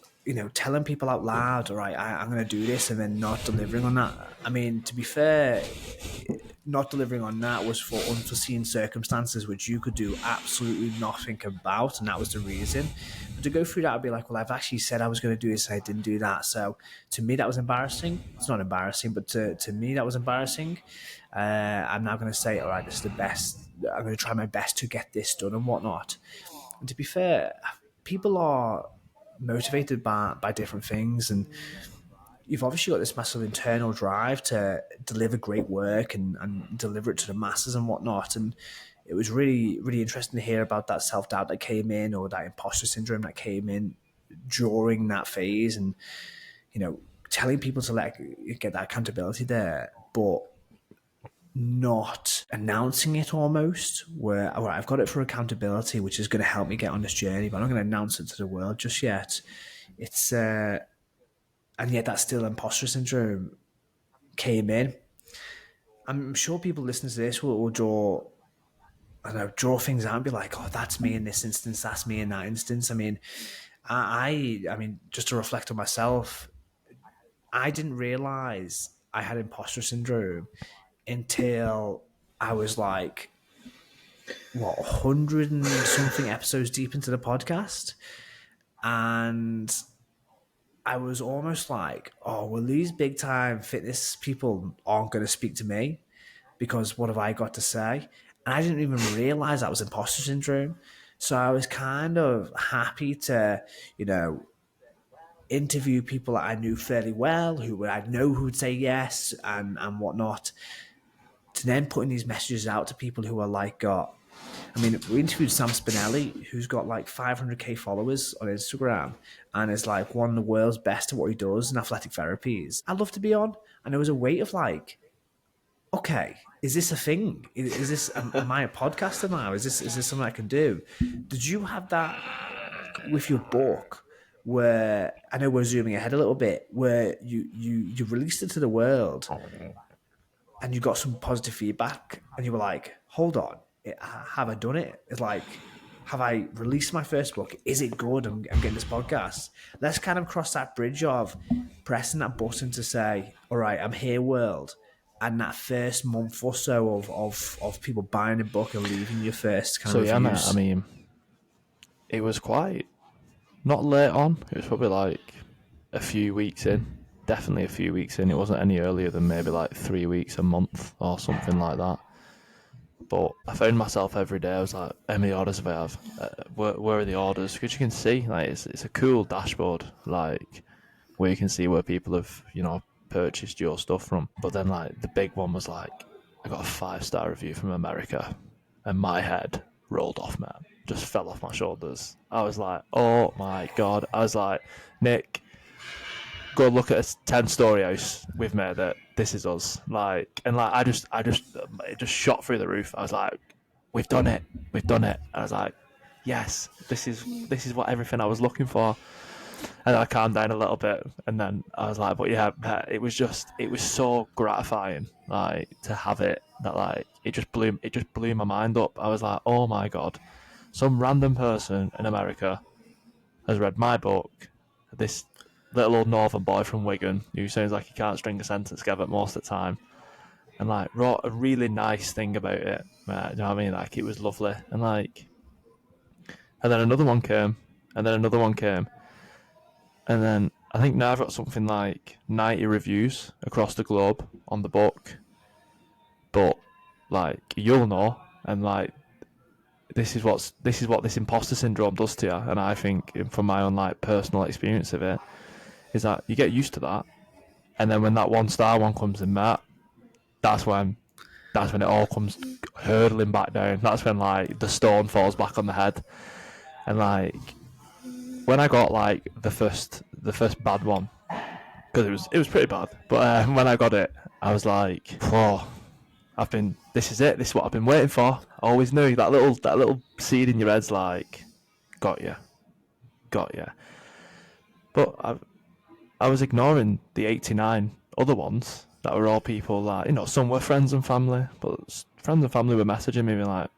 Speaker 1: telling people out loud, all right, I'm going to do this, and then not delivering on that. I mean, to be fair, not delivering on that was for unforeseen circumstances which you could do absolutely nothing about, and that was the reason. But to go through that, I'd be like, well, I've actually said I was going to do this and I didn't do that. So to me, that was embarrassing. It's not embarrassing, but to me, that was embarrassing. I'm now going to say, all right, this is the best. I'm going to try my best to get this done and whatnot. And to be fair, people are motivated by different things, and you've obviously got this massive internal drive to deliver great work and deliver it to the masses and whatnot. And it was really, really interesting to hear about that self-doubt that came in, or that imposter syndrome that came in during that phase. And, telling people to get that accountability there, but not announcing it almost, where, all right, I've got it for accountability, which is going to help me get on this journey, but I'm not going to announce it to the world just yet. It's, and yet that still imposter syndrome came in. I'm sure people listening to this will draw things out and be like, oh, that's me in this instance, that's me in that instance. I mean, I mean, just to reflect on myself, I didn't realize I had imposter syndrome until I was like, 100 and something episodes deep into the podcast. And I was almost like, oh, well, these big time fitness people aren't going to speak to me, because what have I got to say? And I didn't even realize that was imposter syndrome. So I was kind of happy to, interview people that I knew fairly well, who I know who would say yes and whatnot, to then putting these messages out to people who are like, we interviewed Sam Spinelli, who's got like 500k followers on Instagram and is like one of the world's best at what he does in athletic therapies. I'd love to be on. And there was a weight of like, okay, is this a thing? Is this, am I a podcaster now? Is this something I can do? Did you have that with your book, where, I know we're zooming ahead a little bit, where you released it to the world and you got some positive feedback and you were like, hold on, have I done it? It's like, have I released my first book? Is it good? I'm getting this podcast. Let's kind of cross that bridge of pressing that button to say, all right, I'm here, world. And that first month or so of people buying a book and leaving your first kind of reviews.
Speaker 2: Yeah, mate, I mean, it was quite not late on. It was probably like a few weeks in. Definitely a few weeks in. It wasn't any earlier than maybe like 3 weeks, a month or something like that. But I found myself every day, I was like, how many orders have I have? Where are the orders? Because you can see, like, it's a cool dashboard, like, where you can see where people have, purchased your stuff from. But then, like, the big one was like, I got a 5-star review from America, and my head rolled off, man. Just fell off my shoulders. I was like, oh my God. I was like, Nick, go look at a 10-story house with me that this is us. Like, and like, it just shot through the roof. I was like, we've done it. And I was like, yes, this is what everything I was looking for. And I calmed down a little bit, and then I was like, but yeah, it was so gratifying, like, to have it that like it just blew my mind up. I was like, oh my god, some random person in America has read my book. This little old northern boy from Wigan who sounds like he can't string a sentence together most of the time, and like wrote a really nice thing about it. You know what I mean? Like it was lovely, and like, and then another one came, and then another one came, and then I think now I've got something like 90 reviews across the globe on the book. But like you'll know, and like this is what this imposter syndrome does to you. And I think from my own like personal experience of it, is that you get used to that, and then when that 1 star one comes in, Matt, that's when it all comes hurtling back down. That's when like the stone falls back on the head, and like when I got like the first bad one, because it was pretty bad. But when I got it, I was like, oh, this is it. This is what I've been waiting for. I always knew that little seed in your head's like, got you, got you. But I was ignoring the 89 other ones that were all people that, you know, some were friends and family, but friends and family were messaging me like,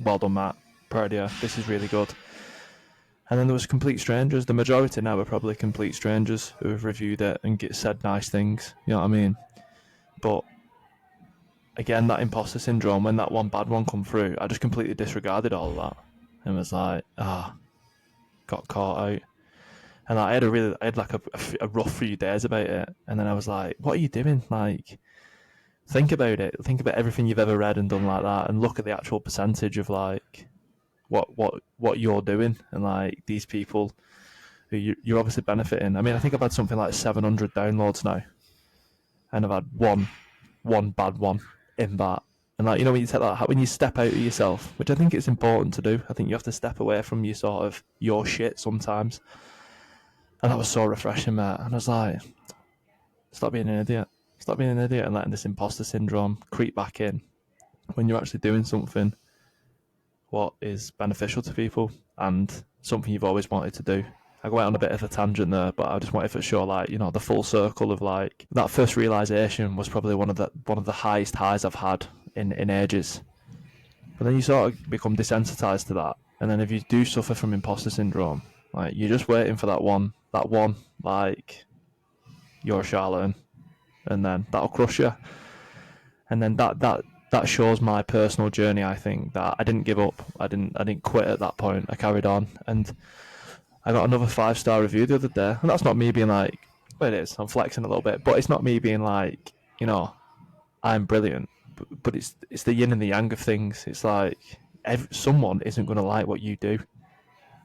Speaker 2: well done, Matt, proud of you, this is really good. And then there was complete strangers. The majority now are probably complete strangers who have reviewed it and said nice things. You know what I mean? But again, that imposter syndrome, when that one bad one come through, I just completely disregarded all of that and was like, got caught out. And I had like a rough few days about it. And then I was like, what are you doing? Like, think about it. Think about everything you've ever read and done like that, and look at the actual percentage of like what you're doing, and like these people who you're obviously benefiting. I mean, I think I've had something like 700 downloads now, and I've had one bad one in that. And like, you know, when you take that, when you step out of yourself, which I think it's important to do. I think you have to step away from your shit sometimes. And that was so refreshing, mate. And I was like, stop being an idiot. Stop being an idiot and letting this imposter syndrome creep back in when you're actually doing something what is beneficial to people and something you've always wanted to do. I went on a bit of a tangent there, but I just wanted to show, like, you know, the full circle of like that first realization was probably one of the highest highs I've had in ages. But then you sort of become desensitized to that, and then if you do suffer from imposter syndrome, like you're just waiting for that one, like you're a charlatan, and then that'll crush you. And then that shows my personal journey. I think that I didn't give up. I didn't quit at that point. I carried on, and I got another 5 star review the other day. And that's not me being like, well, it is. I'm flexing a little bit, but it's not me being like, you know, I'm brilliant. But it's the yin and the yang of things. It's like someone isn't going to like what you do.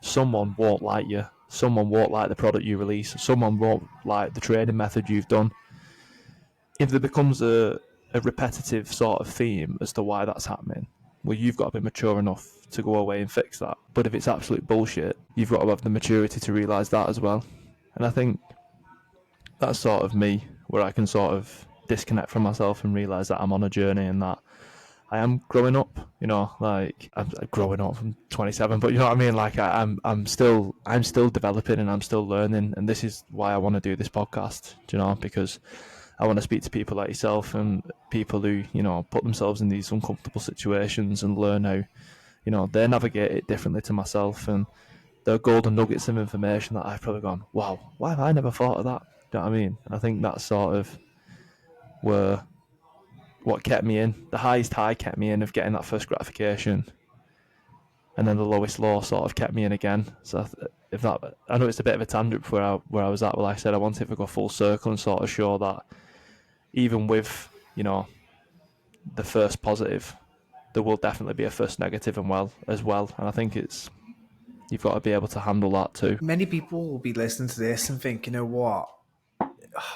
Speaker 2: Someone won't like you. Someone won't like the product you release. Someone won't like the trading method you've done. If there becomes a repetitive sort of theme as to why that's happening, well, you've got to be mature enough to go away and fix that. But if it's absolute bullshit, you've got to have the maturity to realise that as well. And I think that's sort of me, where I can sort of disconnect from myself and realise that I'm on a journey and that I am growing up. You know, like I'm growing up from 27, but you know what I mean. Like I'm still developing and I'm still learning, and this is why I want to do this podcast. Do you know? Because I want to speak to people like yourself and people who, you know, put themselves in these uncomfortable situations and learn how, you know, they navigate it differently to myself, and they're golden nuggets of information that I've probably gone, wow, why have I never thought of that? Do you know what I mean? And I think that's sort of where what kept me in. The highest high kept me in of getting that first gratification, and then the lowest low sort of kept me in again. So if that, I know it's a bit of a tangent where I was at. Well, like I said, I wanted to go full circle and sort of show that even with, you know, the first positive, there will definitely be a first negative and as well. And I think you've got to be able to handle that too.
Speaker 1: Many people will be listening to this and think, you know what,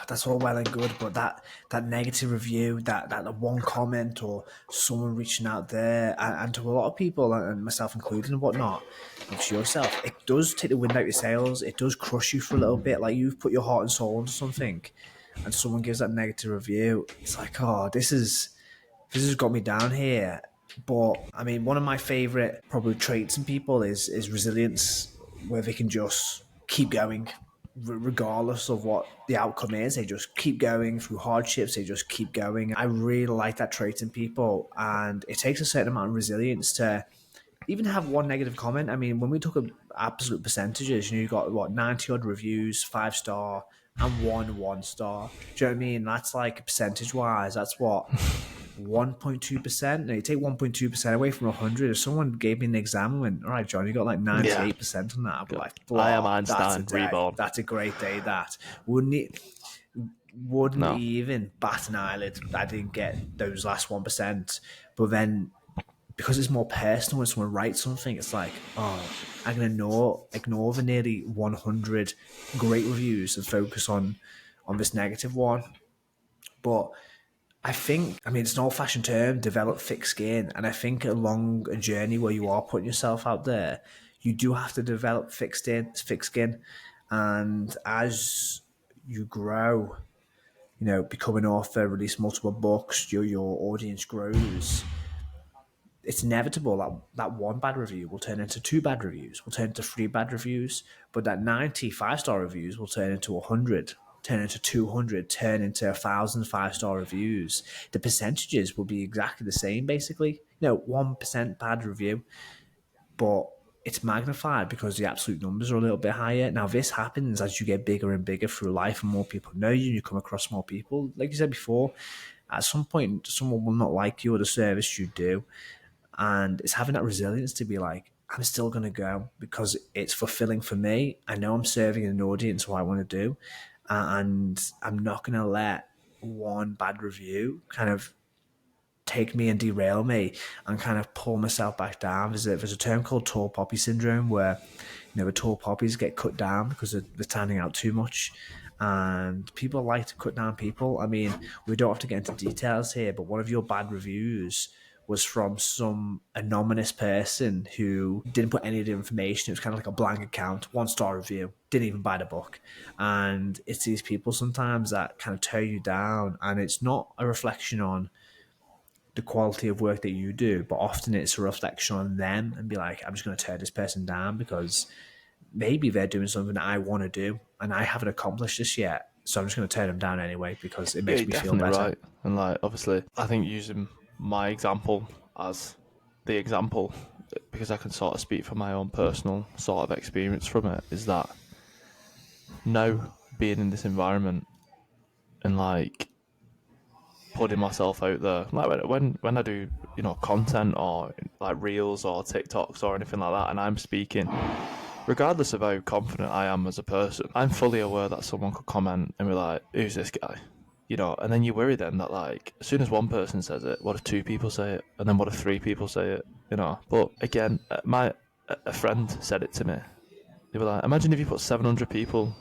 Speaker 1: that's all well and good, but that negative review, that one comment or someone reaching out there, and to a lot of people, and myself included and whatnot, obviously yourself, it does take the wind out your sails. It does crush you for a little bit. Like you've put your heart and soul into something, and someone gives that negative review. It's like, oh, this has got me down here. But I mean, one of my favorite probably traits in people is resilience, where they can just keep going. regardless of what the outcome is, they just keep going through hardships. They just keep going. I really like that trait in people, and it takes a certain amount of resilience to even have one negative comment. I mean, when we talk about absolute percentages, you got what, 90 odd reviews, 5-star, and 1 1-star. Do you know what I mean? That's like percentage wise, that's what, 1.2%. Now you take 1.2% away from 100. If someone gave me an exam and went, all right, John, you got like
Speaker 2: Yeah.
Speaker 1: 98% on that, I'd be like,
Speaker 2: I am
Speaker 1: blah, that's a
Speaker 2: Einstein
Speaker 1: day.
Speaker 2: reborn.
Speaker 1: That's a great day. That wouldn't
Speaker 2: No.
Speaker 1: even bat an eyelid. I didn't get those last 1%. But then because it's more personal when someone writes something, it's like, oh, I'm gonna ignore the nearly 100 great reviews and focus on this negative one. But I think, I mean, it's an old-fashioned term, develop thick skin, and I think along a journey where you are putting yourself out there, you do have to develop thick skin, and as you grow, become an author, release multiple books, your audience grows, it's inevitable that that one bad review will turn into 2 bad reviews, will turn into 3 bad reviews, but that 95-star reviews will turn into 100, turn into 200, turn into 1,000 5-star reviews. The percentages will be exactly the same, basically. 1% bad review, but it's magnified because the absolute numbers are a little bit higher. Now, this happens as you get bigger and bigger through life and more people know you, you come across more people. Like you said before, at some point, someone will not like you or the service you do. And it's having that resilience to be like, I'm still going to go because it's fulfilling for me. I know I'm serving an audience what I want to do. And I'm not going to let one bad review kind of take me and derail me and kind of pull myself back down. There's a term called tall poppy syndrome where, the tall poppies get cut down because they're tanning out too much. And people like to cut down people. I mean, we don't have to get into details here, but one of your bad reviews was from some anonymous person who didn't put any of the information. It was kind of like a blank account, 1-star review, didn't even buy the book. And it's these people sometimes that kind of tear you down. And it's not a reflection on the quality of work that you do, but often it's a reflection on them and be like, I'm just going to tear this person down because maybe they're doing something that I want to do and I haven't accomplished this yet. So I'm just going to tear them down anyway because it
Speaker 2: Yeah,
Speaker 1: makes
Speaker 2: you're
Speaker 1: me feel
Speaker 2: definitely
Speaker 1: better.
Speaker 2: right. And like, obviously, I think using my example as the example, because I can sort of speak from my own personal sort of experience from it, is that now being in this environment and like putting myself out there, like when I do content or like reels or TikToks or anything like that, and I'm speaking, regardless of how confident I am as a person, I'm fully aware that someone could comment and be like, "Who's this guy?" And then you worry then that like as soon as one person says it, what if 2 people say it, and then what if 3 people say it? But again, a friend said it to me. They were like, imagine if you put 700 people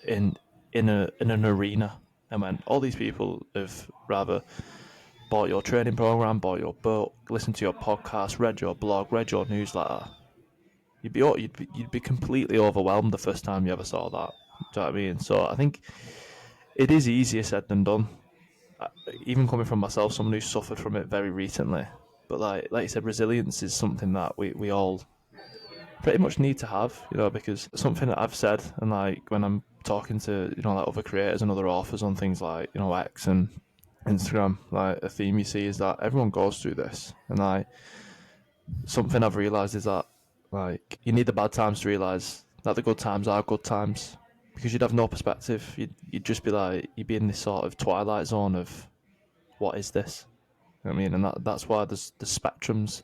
Speaker 2: in an arena and went, all these people have rather bought your training program, bought your book, listened to your podcast, read your blog, read your newsletter. You'd be completely overwhelmed the first time you ever saw that. Do you know what I mean? So I think it is easier said than done. Even coming from myself, someone who suffered from it very recently. But like you said, resilience is something that we all pretty much need to have, because something that I've said, and like when I'm talking to like other creators and other authors on things like X and Instagram, like a theme you see is that everyone goes through this, and like something I've realized is that like you need the bad times to realize that the good times are good times, because you'd have no perspective. You'd just be like, you'd be in this sort of twilight zone of what is this. You know what I mean? And that's why there's the spectrums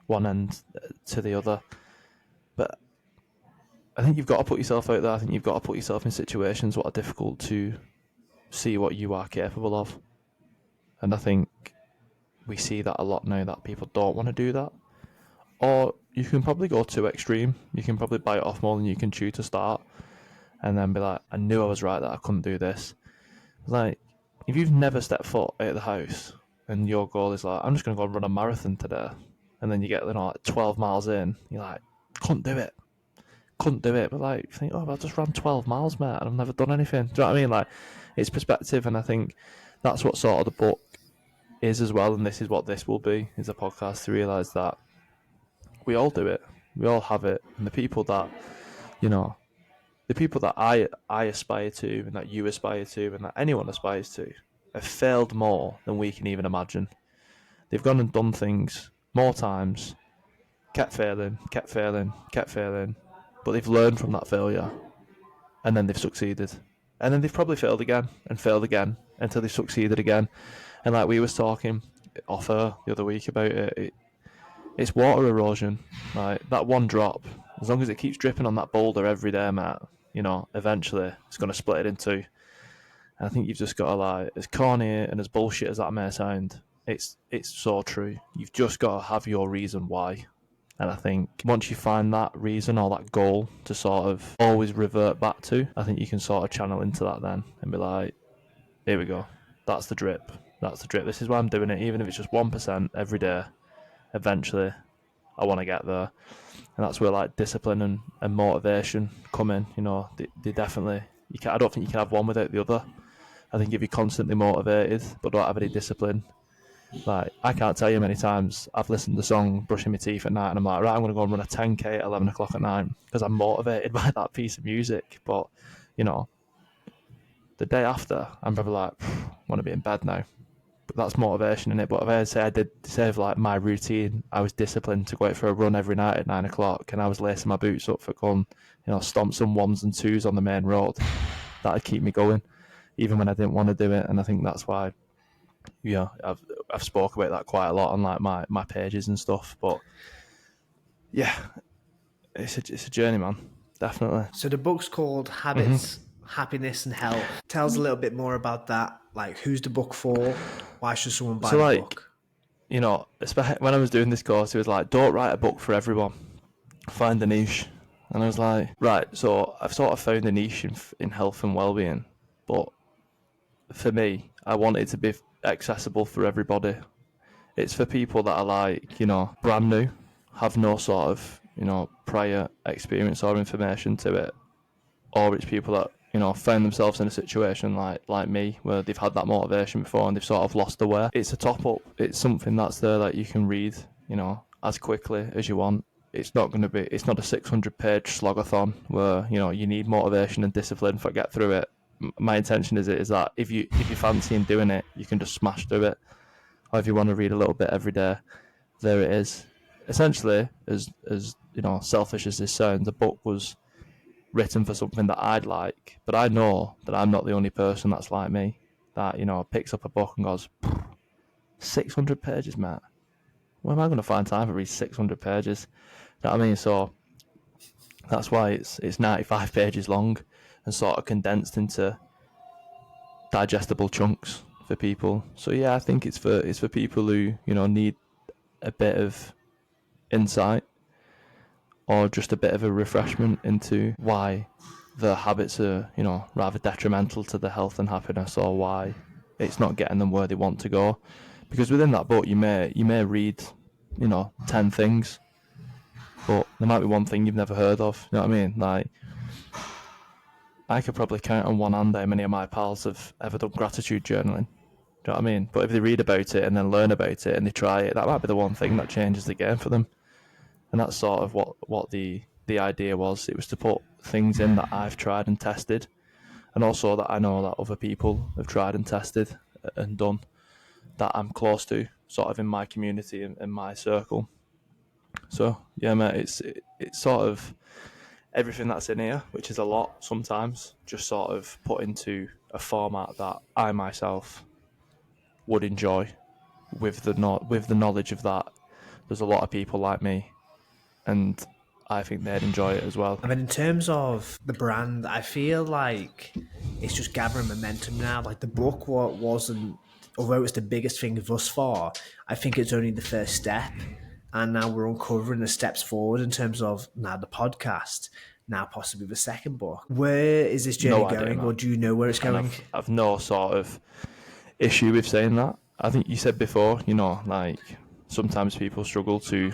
Speaker 2: one end to the other. But I think you've got to put yourself out there. I think you've got to put yourself in situations what are difficult to see what you are capable of. And I think we see that a lot now, that people don't want to do that. Or you can probably go too extreme. You can probably bite off more than you can chew to start, and then be like, I knew I was right that I couldn't do this. Like, if you've never stepped foot out of the house and your goal is like, I'm just going to go run a marathon today, and then you get like 12 miles in, you're like, couldn't do it. But like, you think, I just ran 12 miles, mate, and I've never done anything. Do you know what I mean? Like, it's perspective, and I think that's what sort of the book is as well, and this is what this will be, is a podcast to realise that we all do it. We all have it. And the people that, you know, the people that I aspire to and that you aspire to and that anyone aspires to have failed more than we can even imagine. They've gone and done things more times, kept failing, kept failing, kept failing, but they've learned from that failure and then they've succeeded. And then they've probably failed again until they've succeeded again. And like we was talking off air the other week about it's water erosion. Like that one drop, as long as it keeps dripping on that boulder every day, Matt, eventually it's going to split it in two. And I think you've just got to, like, as corny and as bullshit as that may sound, it's so true. You've just got to have your reason why. And I think once you find that reason or that goal to sort of always revert back to, I think you can sort of channel into that then and be like, here we go. That's the drip. That's the drip. This is why I'm doing it, even if it's just 1% every day. Eventually, I want to get there. And that's where like discipline and motivation come in. They definitely, I don't think you can have one without the other. I think if you're constantly motivated but don't have any discipline, like I can't tell you how many times I've listened to the song brushing my teeth at night and I'm like, right, I'm going to go and run a 10k at 11 o'clock at night because I'm motivated by that piece of music. But, the day after, I'm probably like, I want to be in bed now. But that's motivation in it. But if I did say like my routine, I was disciplined to go out for a run every night at 9 o'clock and I was lacing my boots up for going, stomp some ones and twos on the main road. That'd keep me going, even when I didn't want to do it. And I think that's why, I've spoke about that quite a lot on like my pages and stuff. But yeah, it's a journey, man. Definitely.
Speaker 1: So the book's called Habits, Happiness and Health. Tell us a little bit more about that. Like, who's the book for? Why should someone buy the book?
Speaker 2: Especially when I was doing this course, it was like, don't write a book for everyone. Find a niche. And I was like, right, so I've sort of found a niche in health and well-being. But for me, I want it to be accessible for everybody. It's for people that are like, brand new, have no sort of, prior experience or information to it. Or it's people that, found themselves in a situation like me, where they've had that motivation before and they've sort of lost the way. It's a top up. It's something that's there that you can read, as quickly as you want. It's not a 600-page slogathon where, you need motivation and discipline to get through it. My intention is that if you fancy doing it, you can just smash through it. Or if you want to read a little bit every day, there it is. Essentially, as selfish as this sounds, the book was written for something that I'd like, but I know that I'm not the only person that's like me, that, picks up a book and goes, 600 pages, Matt? Where am I going to find time to read 600 pages? You know what I mean? So that's why it's 95 pages long and sort of condensed into digestible chunks for people. So yeah, I think it's for people who, need a bit of insight or just a bit of a refreshment into why the habits are, rather detrimental to their health and happiness, or why it's not getting them where they want to go. Because within that book, you may read, 10 things, but there might be one thing you've never heard of. You know what I mean? Like, I could probably count on one hand how many of my pals have ever done gratitude journaling. Do you know what I mean? But if they read about it and then learn about it and they try it, that might be the one thing that changes the game for them. And that's sort of what the idea was. It was to put things in that I've tried and tested, and also that I know that other people have tried and tested and done, that I'm close to, sort of in my community and in my circle. So yeah, mate, it's sort of everything that's in here, which is a lot sometimes, just sort of put into a format that I myself would enjoy, with the knowledge of that there's a lot of people like me, and I think they'd enjoy it as well.
Speaker 1: I mean, in terms of the brand, I feel like it's just gathering momentum now. Like, the book wasn't, although it's the biggest thing thus far, I think it's only the first step. And now we're uncovering the steps forward in terms of now the podcast, now possibly the second book. Where is this journey going, or do you know where it's going?
Speaker 2: I've no sort of issue with saying that. I think you said before, like sometimes people struggle to,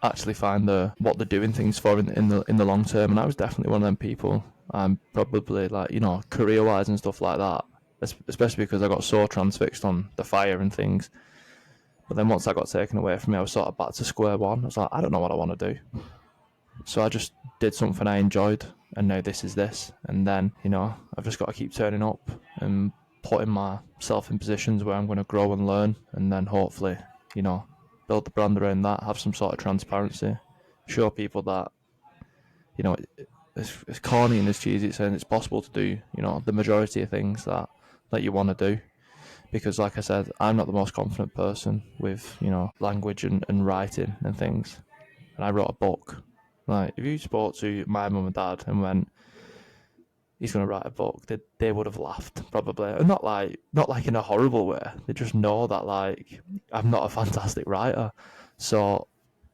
Speaker 2: actually find what they're doing things for in the long term, and I was definitely one of them people. I'm probably like, career wise and stuff like that, especially because I got so transfixed on the fire and things. But then once that got taken away from me, I was sort of back to square one. I was like, I don't know what I want to do. So I just did something I enjoyed, and now this is this. And then, I've just got to keep turning up and putting myself in positions where I'm going to grow and learn, and then hopefully, build the brand around that, have some sort of transparency, show people that, it's corny and it's cheesy, saying it's possible to do, the majority of things that you want to do. Because, like I said, I'm not the most confident person with, language and writing and things. And I wrote a book. Like, if you spoke to my mum and dad and went, he's going to write a book, they would have laughed, probably. And not like in a horrible way. They just know that, like, I'm not a fantastic writer. So,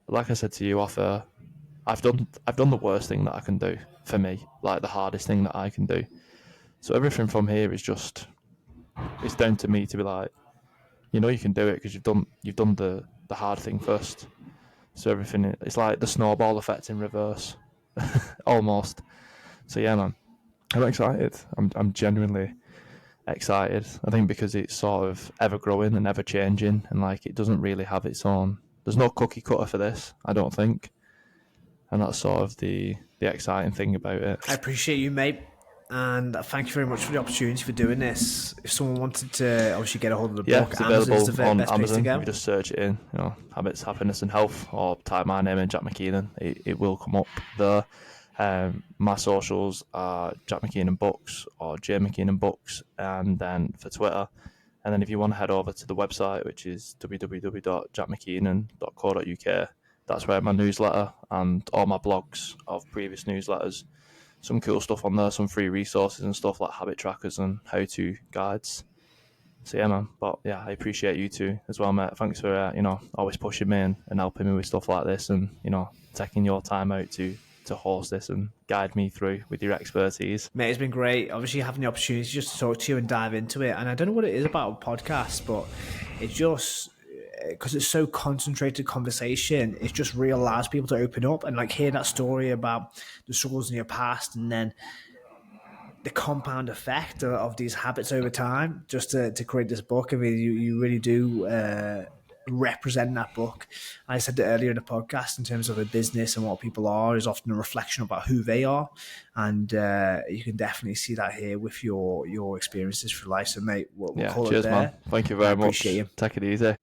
Speaker 2: like I said to you off air, I've done the worst thing that I can do for me, like the hardest thing that I can do. So everything from here is just, it's down to me to be like, you can do it because you've done the hard thing first. So everything, it's like the snowball effect in reverse, almost. So yeah, man, I'm excited. I'm genuinely excited. I think because it's sort of ever growing and ever changing, and like it doesn't really have its own. There's no cookie cutter for this, I don't think, and that's sort of the exciting thing about it.
Speaker 1: I appreciate you, mate. And thank you very much for the opportunity for doing this. If someone wanted to obviously get a hold of the
Speaker 2: Yeah,
Speaker 1: book,
Speaker 2: it's
Speaker 1: Amazon's
Speaker 2: available
Speaker 1: the
Speaker 2: on
Speaker 1: best place to
Speaker 2: Amazon. If
Speaker 1: go.
Speaker 2: you just search it in, habits, happiness, and health, or type my name in, Jack McKeenan, it will come up there. My socials are Jack McKeenan Books or J McKeenan Books, and then for Twitter. And then if you want to head over to the website, which is www.jackmcKeenan.co.uk, that's where my newsletter and all my blogs of previous newsletters, some cool stuff on there, some free resources and stuff like habit trackers and how-to guides. So yeah, man. But yeah, I appreciate you too as well, mate. Thanks for always pushing me and helping me with stuff like this, and taking your time out to host this and guide me through with your expertise.
Speaker 1: Mate, it's been great. Obviously, having the opportunity just to talk to you and dive into it. And I don't know what it is about a podcast, but it just, because it's so concentrated conversation, it just really allows people to open up and like hear that story about the struggles in your past, and then the compound effect of these habits over time just to create this book. I mean, you really do represent that book. I said it earlier in the podcast, in terms of a business and what people are is often a reflection about who they are. And you can definitely see that here with your experiences for life. So, mate, we'll
Speaker 2: Yeah,
Speaker 1: call it
Speaker 2: cheers, man.
Speaker 1: there.
Speaker 2: Thank you
Speaker 1: I
Speaker 2: very
Speaker 1: appreciate
Speaker 2: much.
Speaker 1: you.
Speaker 2: Take it easy.